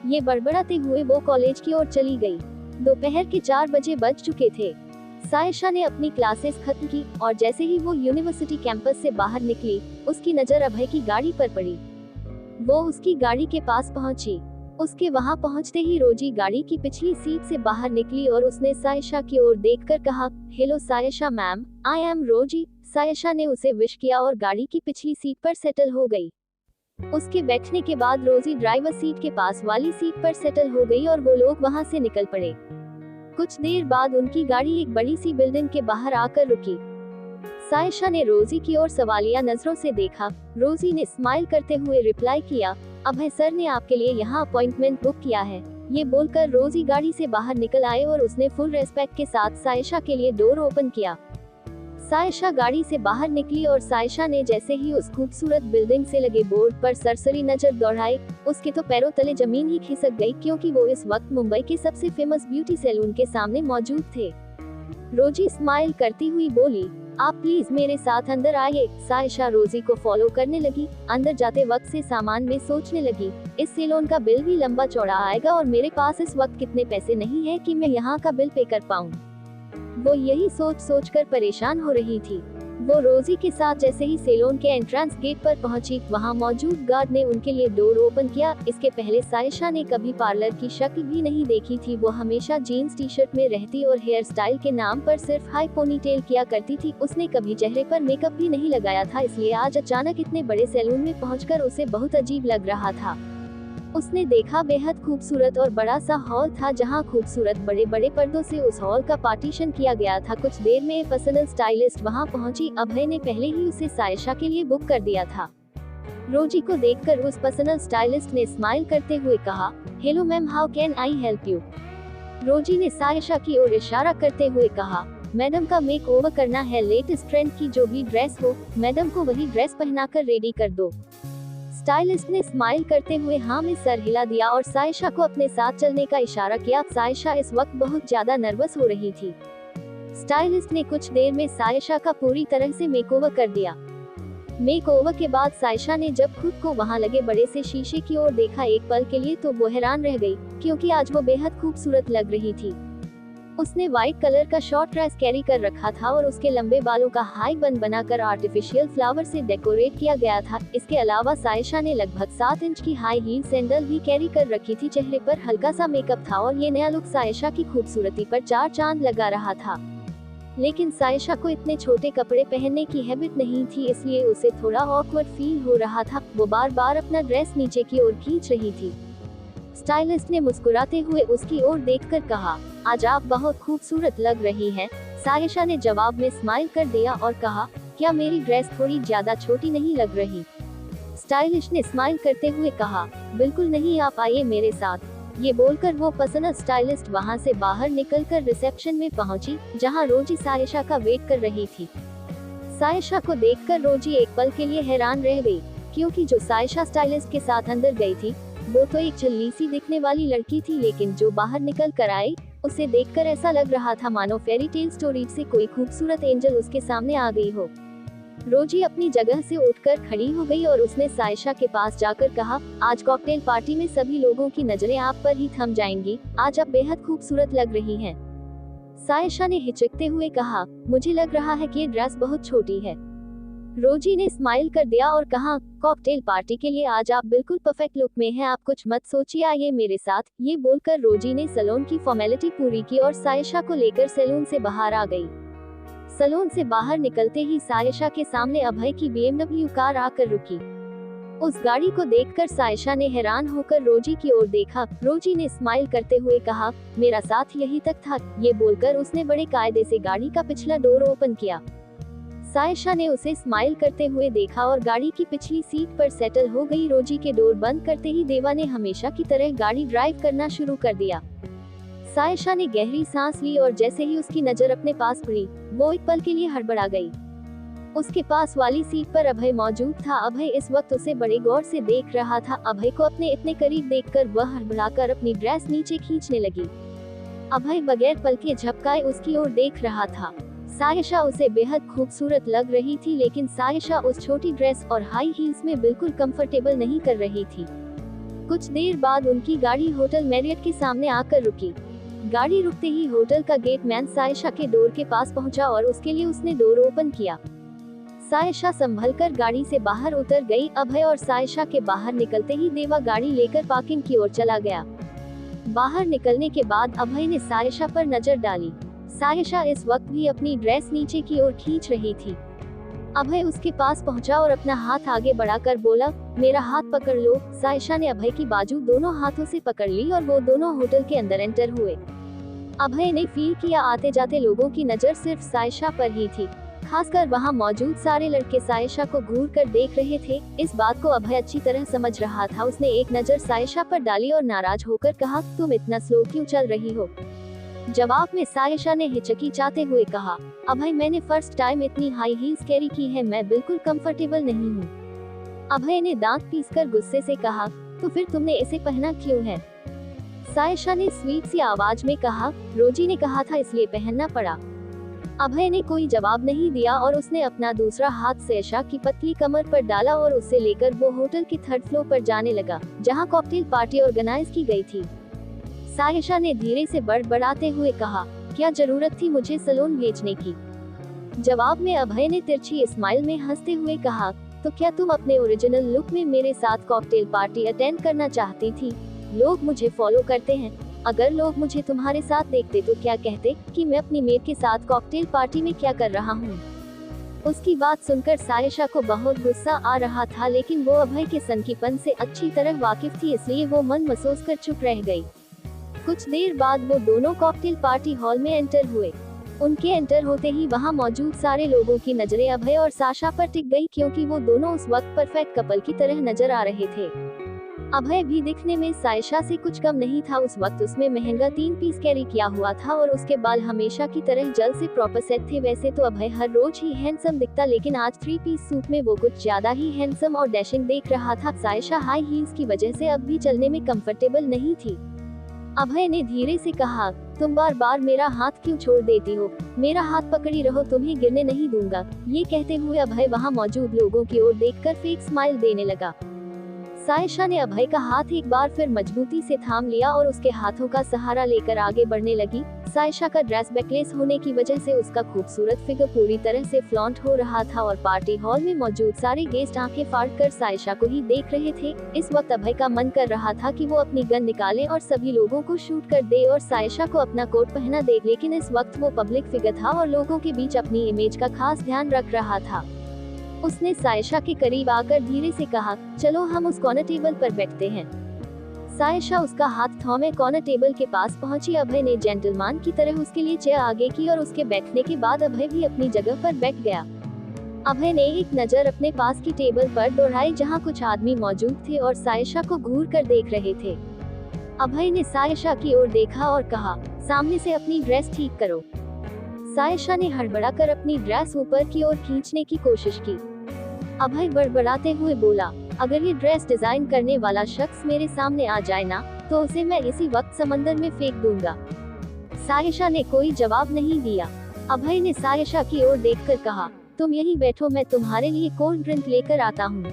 ये बड़बड़ाते हुए वो कॉलेज की ओर चली गई। दोपहर के 4 बजे बज चुके थे। सायशा ने अपनी क्लासेस खत्म की और जैसे ही वो यूनिवर्सिटी कैंपस से बाहर निकली, उसकी नजर अभय की गाड़ी पर पड़ी। वो उसकी गाड़ी के पास पहुंची। उसके वहां पहुंचते ही रोजी गाड़ी की पिछली सीट से बाहर निकली और उसने सायशा की ओर देखकर कहा, hello Sayyeshaa ma'am, I am रोजी। सायशा ने उसे विश किया और गाड़ी की पिछली सीट पर सेटल हो गई। उसके बैठने के बाद रोजी ड्राइवर सीट के पास वाली सीट पर सेटल हो गई और वो लोग वहां से निकल पड़े। कुछ देर बाद उनकी गाड़ी एक बड़ी सी बिल्डिंग के बाहर आकर रुकी। सायशा ने रोजी की ओर सवालिया नजरों से देखा। रोजी ने स्माइल करते हुए रिप्लाई किया, अभय सर ने आपके लिए यहाँ अपॉइंटमेंट बुक किया है। ये बोलकर रोजी गाड़ी से बाहर निकल आए और उसने फुल रेस्पेक्ट के साथ सायशा के लिए डोर ओपन किया। सायशा गाड़ी से बाहर निकली और सायशा ने जैसे ही उस खूबसूरत बिल्डिंग से लगे बोर्ड पर सरसरी नजर दौड़ाई, उसके तो पैरों तले जमीन ही खिसक गई, क्योंकि वो इस वक्त मुंबई के सबसे फेमस ब्यूटी सैलून के सामने मौजूद थे। रोजी स्माइल करती हुई बोली, आप प्लीज मेरे साथ अंदर आइए। सायशा रोजी को फॉलो करने लगी। अंदर जाते वक्त से सामान में सोचने लगी, इस सैलून का बिल भी लंबा चौड़ा आएगा और मेरे पास इस वक्त कितने पैसे नहीं है कि मैं यहाँ का बिल पे कर पाऊँ। वो यही सोच कर परेशान हो रही थी। वो रोजी के साथ जैसे ही सैलून के एंट्रेंस गेट पर पहुंची, वहां मौजूद गार्ड ने उनके लिए डोर ओपन किया। इसके पहले सायशा ने कभी पार्लर की शक्ल भी नहीं देखी थी। वो हमेशा जीन्स टी शर्ट में रहती और हेयर स्टाइल के नाम पर सिर्फ हाई पोनीटेल किया करती थी। उसने कभी चेहरे पर मेकअप भी नहीं लगाया था, इसलिए आज अचानक इतने बड़े सैलून में पहुंचकर उसे बहुत अजीब लग रहा था। उसने देखा बेहद खूबसूरत और बड़ा सा हॉल था, जहां खूबसूरत बड़े बड़े पर्दों से उस हॉल का पार्टीशन किया गया था। कुछ देर में पर्सनल स्टाइलिस्ट वहां पहुंची। अभय ने पहले ही उसे सायशा के लिए बुक कर दिया था। रोजी को देखकर उस पर्सनल स्टाइलिस्ट ने स्माइल करते हुए कहा, hello ma'am, how can I help you. रोजी ने सायशा की ओर इशारा करते हुए कहा, मैडम का मेक ओवर करना है, लेटेस्ट ट्रेंड की जो भी ड्रेस हो, मैडम को वही ड्रेस पहनाकर रेडी कर दो। स्टाइलिस्ट ने स्माइल करते हुए हाँ में सर हिला दिया और सायशा को अपने साथ चलने का इशारा किया। सायशा इस वक्त बहुत ज्यादा नर्वस हो रही थी। स्टाइलिस्ट ने कुछ देर में सायशा का पूरी तरह से मेकओवर कर दिया। मेकओवर के बाद सायशा ने जब खुद को वहां लगे बड़े से शीशे की ओर देखा एक पल के लिए, तो वो हैरान रह गई, क्योंकि आज वो बेहद खूबसूरत लग रही थी। उसने व्हाइट कलर का शॉर्ट ड्रेस कैरी कर रखा था और उसके लंबे बालों का हाई बन बनाकर आर्टिफिशियल फ्लावर से डेकोरेट किया गया था। इसके अलावा सायशा ने लगभग 7 इंच की हाई हील सैंडल भी कैरी कर रखी थी। चेहरे पर हल्का सा मेकअप था और ये नया लुक सायशा की खूबसूरती पर 4 चांद लगा रहा था। लेकिन सायशा को इतने छोटे कपड़े पहनने की हैबिट नहीं थी, इसलिए उसे थोड़ा ऑकवर्ड फील हो रहा था। वो बार बार अपना ड्रेस नीचे की ओर खींच रही थी। स्टाइलिस्ट ने मुस्कुराते हुए उसकी ओर देखकर कहा, आज आप बहुत खूबसूरत लग रही हैं। सायशा ने जवाब में स्माइल कर दिया और कहा, क्या मेरी ड्रेस थोड़ी ज्यादा छोटी नहीं लग रही। स्टाइलिस्ट ने स्माइल करते हुए कहा, बिल्कुल नहीं, आप आइए मेरे साथ। ये बोलकर वो पर्सनल स्टाइलिस्ट वहां से बाहर निकलकर रिसेप्शन में पहुंची, जहां रोजी सायशा का वेट कर रही थी। सायशा को देखकर रोजी एक पल के लिए हैरान रह गई, क्योंकि जो सायशा स्टाइलिस्ट के साथ अंदर गई थी वो तो एक छल्ली सी दिखने वाली लड़की थी, लेकिन जो बाहर निकल कर आई उसे देखकर ऐसा लग रहा था मानो फेरी टेल स्टोरी से कोई खूबसूरत एंजल उसके सामने आ गई हो। रोजी अपनी जगह से उठकर खड़ी हो गई और उसने सायशा के पास जाकर कहा, आज कॉकटेल पार्टी में सभी लोगों की नजरें आप पर ही थम जाएंगी, आज आप बेहद खूबसूरत लग रही हैं। सायशा ने हिचकते हुए कहा, मुझे लग रहा है कि ये ड्रेस बहुत छोटी है। रोजी ने स्माइल कर दिया और कहा, कॉकटेल पार्टी के लिए आज आप बिल्कुल परफेक्ट लुक में हैं, आप कुछ मत सोचिए, आइए मेरे साथ। ये बोलकर रोजी ने सैलून की फॉर्मेलिटी पूरी की और सायशा को लेकर सैलून से बाहर आ गई। सैलून से बाहर निकलते ही सायशा के सामने अभय की BMW कार आकर रुकी। उस गाड़ी को देखकर सायशा ने हैरान होकर रोजी की ओर देखा। रोजी ने स्माइल करते हुए कहा, मेरा साथ यहीं तक था। ये बोलकर उसने बड़े कायदे से गाड़ी का पिछला डोर ओपन किया। सायशा ने उसे स्माइल करते हुए देखा और गाड़ी की पिछली सीट पर सेटल हो गई। रोजी के डोर बंद करते ही देवा ने हमेशा की तरह गाड़ी ड्राइव करना शुरू कर दिया। सायशा ने गहरी सांस ली और जैसे ही उसकी नजर अपने पास पड़ी, वो एक पल के लिए हड़बड़ा गई। उसके पास वाली सीट पर अभय मौजूद था। अभय इस वक्त उसे बड़े गौर से देख रहा था। अभय को अपने इतने करीब देखकर वह हड़बड़ाकर अपनी ड्रेस नीचे खींचने लगी। अभय बगैर पलके झपकाए उसकी ओर देख रहा था। सायशा उसे बेहद खूबसूरत लग रही थी, लेकिन सायशा उस छोटी ड्रेस और हाई हील्स में बिल्कुल कंफर्टेबल नहीं कर रही थी। कुछ देर बाद उनकी गाड़ी होटल मैरियट के सामने आकर रुकी। गाड़ी रुकते ही होटल का गेटमैन सायशा के डोर के पास पहुंचा और उसके लिए उसने डोर ओपन किया। सायशा संभलकर गाड़ी से बाहर उतर गई। अभय और सायशा के बाहर निकलते ही देवा गाड़ी लेकर पार्किंग की ओर चला गया। बाहर निकलने के बाद अभय ने सायशा पर नजर डाली। सायशा इस वक्त भी अपनी ड्रेस नीचे की ओर खींच रही थी। अभय उसके पास पहुंचा और अपना हाथ आगे बढ़ाकर बोला, मेरा हाथ पकड़ लो। सायशा ने अभय की बाजू दोनों हाथों से पकड़ ली और वो दोनों होटल के अंदर एंटर हुए। अभय ने फील किया आते जाते लोगों की नजर सिर्फ सायशा पर ही थी। खासकर वहां मौजूद सारे लड़के सायशा को घूर कर देख रहे थे। इस बात को अभय अच्छी तरह समझ रहा था। उसने एक नजर सायशा पर डाली और नाराज होकर कहा, तुम इतना स्लो क्यों चल रही हो। जवाब में सायशा ने हिचकिचाते हुए कहा, अभय मैंने फर्स्ट टाइम इतनी हाई हील्स कैरी की है, मैं बिल्कुल कंफर्टेबल नहीं हूँ। अभय ने दांत पीसकर गुस्से से कहा, तो फिर तुमने इसे पहना क्यों है। सायशा ने स्वीट सी आवाज में कहा, रोजी ने कहा था इसलिए पहनना पड़ा। अभय ने कोई जवाब नहीं दिया और उसने अपना दूसरा हाथ सायशा की पतली कमर पर डाला और उसे लेकर वो होटल के 3rd फ्लोर पर जाने लगा, जहां कॉकटेल पार्टी ऑर्गेनाइज की गई थी। सायशा ने धीरे से बड़बड़ाते हुए कहा, क्या जरूरत थी मुझे सैलून भेजने की। जवाब में अभय ने तिरछी स्माइल में हंसते हुए कहा, तो क्या तुम अपने ओरिजिनल लुक में मेरे साथ कॉकटेल पार्टी अटेंड करना चाहती थी। लोग मुझे फॉलो करते हैं, अगर लोग मुझे तुम्हारे साथ देखते तो क्या कहते कि मैं अपनी मेट के साथ कॉकटेल पार्टी में क्या कर रहा हूँ। उसकी बात सुनकर सायशा को बहुत गुस्सा आ रहा था, लेकिन वो अभय के सनकीपन से अच्छी तरह वाकिफ थी, इसलिए वो मन मसोस कर चुप रह गई। कुछ देर बाद वो दोनों कॉकटेल पार्टी हॉल में एंटर हुए। उनके एंटर होते ही वहां मौजूद सारे लोगों की नजरें अभय और साशा पर टिक गई, क्योंकि वो दोनों उस वक्त परफेक्ट कपल की तरह नजर आ रहे थे। अभय भी दिखने में सायशा से कुछ कम नहीं था। उस वक्त उसमें महंगा 3 पीस कैरी किया हुआ था और उसके बाल हमेशा की तरह जल से प्रॉपर सेट थे। वैसे तो अभय हर रोज ही हैंडसम दिखता, लेकिन आज 3 पीस सूट में वो कुछ ज्यादा ही हैंडसम और डैशिंग देख रहा था। सायशा हाई हील्स की वजह से अब भी चलने में कंफर्टेबल नहीं थी। अभय ने धीरे से कहा, तुम बार बार मेरा हाथ क्यों छोड़ देती हो? मेरा हाथ पकड़ी रहो, तुम्हें गिरने नहीं दूंगा। ये कहते हुए अभय वहाँ मौजूद लोगों की ओर देखकर फेक स्माइल देने लगा। सायशा ने अभय का हाथ एक बार फिर मजबूती से थाम लिया और उसके हाथों का सहारा लेकर आगे बढ़ने लगी। सायशा का ड्रेस बैकलेस होने की वजह से उसका खूबसूरत फिगर पूरी तरह से फ्लॉन्ट हो रहा था और पार्टी हॉल में मौजूद सारे गेस्ट आंखें फाड़कर सायशा को ही देख रहे थे। इस वक्त अभय का मन कर रहा था कि वो अपनी गन निकाले और सभी लोगों को शूट कर दे और सायशा को अपना कोट पहना दे, लेकिन इस वक्त वो पब्लिक फिगर था और लोगों के बीच अपनी इमेज का खास ध्यान रख रहा था। उसने सायशा के करीब आकर धीरे से कहा, चलो हम उस कॉर्नर टेबल पर बैठते हैं। सायशा उसका हाथ थामे कॉर्नर टेबल के पास पहुंची। अभय ने जेंटलमैन की तरह उसके लिए चेयर आगे की और उसके बैठने के बाद अभय भी अपनी जगह पर बैठ गया। अभय ने एक नजर अपने पास की टेबल पर दौड़ाई, जहां कुछ आदमी मौजूद थे और सायशा को घूर कर देख रहे थे। अभय ने सायशा की ओर देखा और कहा, सामने से अपनी ड्रेस ठीक करो। सायशा ने हड़बड़ाकर अपनी ड्रेस ऊपर की ओर खींचने की कोशिश की। अभय बड़बड़ाते हुए बोला, अगर ये ड्रेस डिजाइन करने वाला शख्स मेरे सामने आ जाए ना, तो उसे मैं इसी वक्त समंदर में फेंक दूंगा। सायशा ने कोई जवाब नहीं दिया। अभय ने सायशा की ओर देखकर कहा, तुम यहीं बैठो, मैं तुम्हारे लिए कोल्ड ड्रिंक लेकर आता हूँ।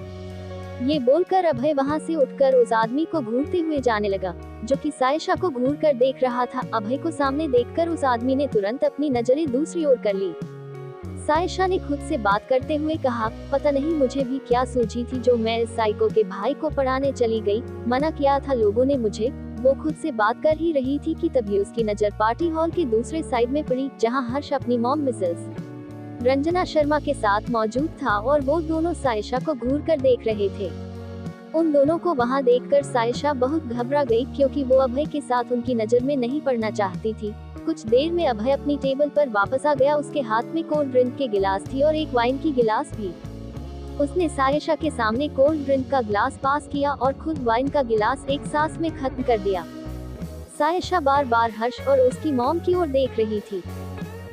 ये बोलकर अभय वहाँ से उठकर उस आदमी को घूरते हुए जाने लगा, जो कि सायशा को घूर कर देख रहा था। अभय को सामने देखकर उस आदमी ने तुरंत अपनी नजरें दूसरी ओर कर ली। सायशा ने खुद से बात करते हुए कहा, पता नहीं मुझे भी क्या सूझी थी जो मैं इस साइको के भाई को पढ़ाने चली गई। मना किया था लोगों ने मुझे। वो खुद से बात कर ही रही थी कि तभी उसकी नजर पार्टी हॉल के दूसरे साइड में पड़ी, जहां हर्ष अपनी मॉम मिसेस रंजना शर्मा के साथ मौजूद था और वो दोनों सायशा को घूर कर देख रहे थे। उन दोनों को वहां देखकर सायशा बहुत घबरा गई, क्योंकि वो अभय के साथ उनकी नजर में नहीं पड़ना चाहती थी। कुछ देर में अभय अपनी टेबल पर वापस आ गया। उसके हाथ में कोल्ड ड्रिंक के गिलास थी और एक वाइन की गिलास भी। उसने सायशा के सामने कोल्ड ड्रिंक का गिलास पास किया और खुद वाइन का गिलास एक सांस में खत्म कर दिया। सायशा बार बार हर्ष और उसकी मॉम की ओर देख रही थी।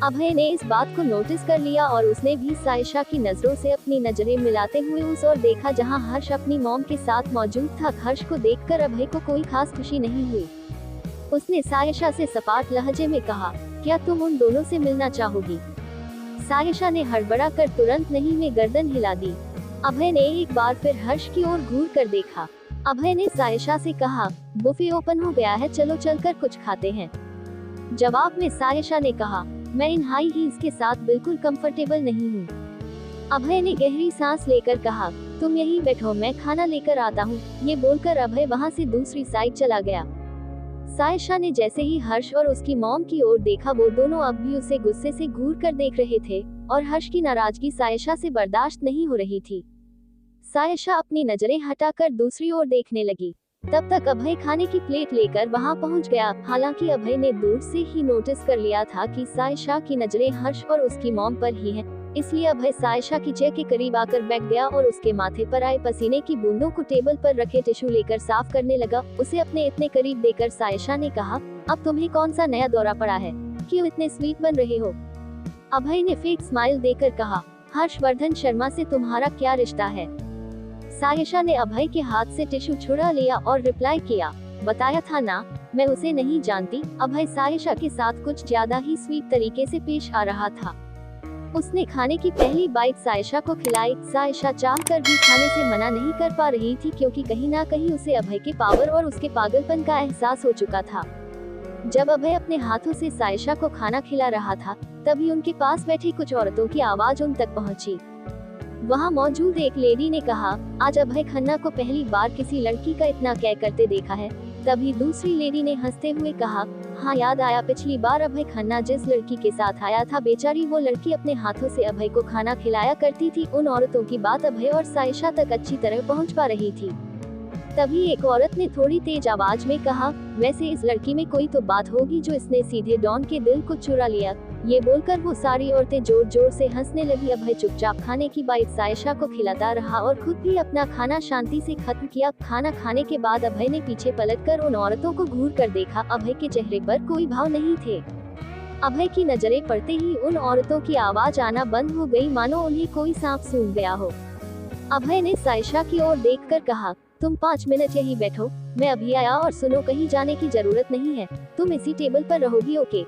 अभय ने इस बात को नोटिस कर लिया और उसने भी सायशा की नजरों से अपनी नजरें मिलाते हुए उस ओर देखा, जहां हर्ष अपनी मॉम के साथ मौजूद था। हर्ष को देखकर अभय को कोई खास खुशी नहीं हुई। उसने सायशा से सपाट लहजे में कहा, क्या तुम उन दोनों से मिलना चाहोगी? सायशा ने हड़बड़ा कर तुरंत नहीं में गर्दन हिला दी। अभय ने एक बार फिर हर्ष की ओर घूर कर देखा। अभय ने सायशा से कहा, बुफे ओपन हो गया है, चलो चलकर कुछ खाते हैं। जवाब में सायशा ने कहा, मैं इन हाई हील्स के साथ बिल्कुल कंफर्टेबल नहीं हूँ। अभय ने गहरी सांस लेकर कहा, तुम यहीं बैठो, मैं खाना लेकर आता हूँ। ये बोलकर अभय वहाँ से दूसरी साइड चला गया। सायशा ने जैसे ही हर्ष और उसकी मॉम की ओर देखा, वो दोनों अब भी उसे गुस्से से घूर कर देख रहे थे और हर्ष की नाराजगी सायशा से बर्दाश्त नहीं हो रही थी। सायशा अपनी नजरें हटाकर दूसरी ओर देखने लगी। तब तक अभय खाने की प्लेट लेकर वहां पहुंच गया। हालांकि अभय ने दूर से ही नोटिस कर लिया था कि सायशा की नजरें हर्ष और उसकी मॉम पर ही हैं, इसलिए अभय सायशा की चेयर के करीब आकर बैठ गया और उसके माथे पर आए पसीने की बूंदों को टेबल पर रखे टिश्यू लेकर साफ करने लगा। उसे अपने इतने करीब देखकर सायशा ने कहा, अब तुम्हें कौन सा नया दौरा पड़ा है? क्यों इतने स्वीट बन रहे हो? अभय ने फेक स्माइल देकर कहा, हर्षवर्धन शर्मा से तुम्हारा क्या रिश्ता है? सायशा ने अभय के हाथ से टिश्यू छुड़ा लिया और रिप्लाई किया, बताया था ना, मैं उसे नहीं जानती। अभय सायशा के साथ कुछ ज्यादा ही स्वीट तरीके से पेश आ रहा था। उसने खाने की पहली बाइट सायशा को खिलाई। सायशा चाहकर भी खाने से मना नहीं कर पा रही थी, क्योंकि कहीं ना कहीं उसे अभय के पावर और उसके पागलपन का एहसास हो चुका था। जब अभय अपने हाथों से सायशा को खाना खिला रहा था, तभी उनके पास बैठी कुछ औरतों की आवाज उन तक पहुंची। वहां मौजूद एक लेडी ने कहा, आज अभय खन्ना को पहली बार किसी लड़की का इतना केयर करते देखा है। तभी दूसरी लेडी ने हंसते हुए कहा, हाँ याद आया, पिछली बार अभय खन्ना जिस लड़की के साथ आया था, बेचारी वो लड़की अपने हाथों से अभय को खाना खिलाया करती थी। उन औरतों की बात अभय और सायशा तक अच्छी तरह पहुंच पा रही थी। तभी एक औरत ने थोड़ी तेज आवाज में कहा, वैसे इस लड़की में कोई तो बात होगी जो इसने सीधे डॉन के दिल को चुरा लिया। ये बोलकर वो सारी औरतें जोर जोर से हंसने लगी। अभय चुपचाप खाने की बाइट सायशा को खिलाता रहा और खुद भी अपना खाना शांति से खत्म किया। खाना खाने के बाद अभय ने पीछे पलटकर उन औरतों को घूर कर देखा। अभय के चेहरे पर कोई भाव नहीं थे। अभय की नजरें पड़ते ही उन औरतों की आवाज आना बंद हो गई, मानो उन्हें कोई सांप सूंघ गया हो। अभय ने सायशा की ओर देखकर कहा, तुम 5 मिनट यही बैठो, मैं अभी आया। और सुनो, कहीं जाने की जरूरत नहीं है, तुम इसी टेबल पर रहोगी, ओके?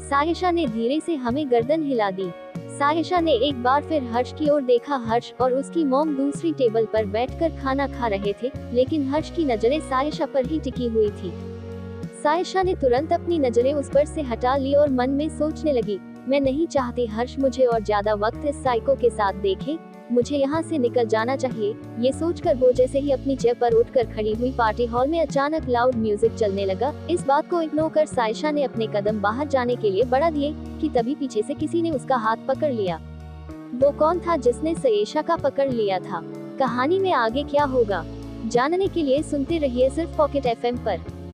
सायशा ने धीरे से हमें गर्दन हिला दी। सायशा ने एक बार फिर हर्ष की ओर देखा। हर्ष और उसकी मॉम दूसरी टेबल पर बैठकर खाना खा रहे थे, लेकिन हर्ष की नजरें सायशा पर ही टिकी हुई थी। सायशा ने तुरंत अपनी नजरें उस पर से हटा ली और मन में सोचने लगी, मैं नहीं चाहती हर्ष मुझे और ज्यादा वक्त इस साइको के साथ देखे, मुझे यहाँ से निकल जाना चाहिए। ये सोचकर वो जैसे ही अपनी चेयर पर उठकर खड़ी हुई, पार्टी हॉल में अचानक लाउड म्यूजिक चलने लगा। इस बात को इग्नोर कर सायशा ने अपने कदम बाहर जाने के लिए बढ़ा दिए कि तभी पीछे से किसी ने उसका हाथ पकड़ लिया। वो कौन था जिसने सायशा का पकड़ लिया था? कहानी में आगे क्या होगा, जानने के लिए सुनते रहिए सिर्फ पॉकेट FM पर।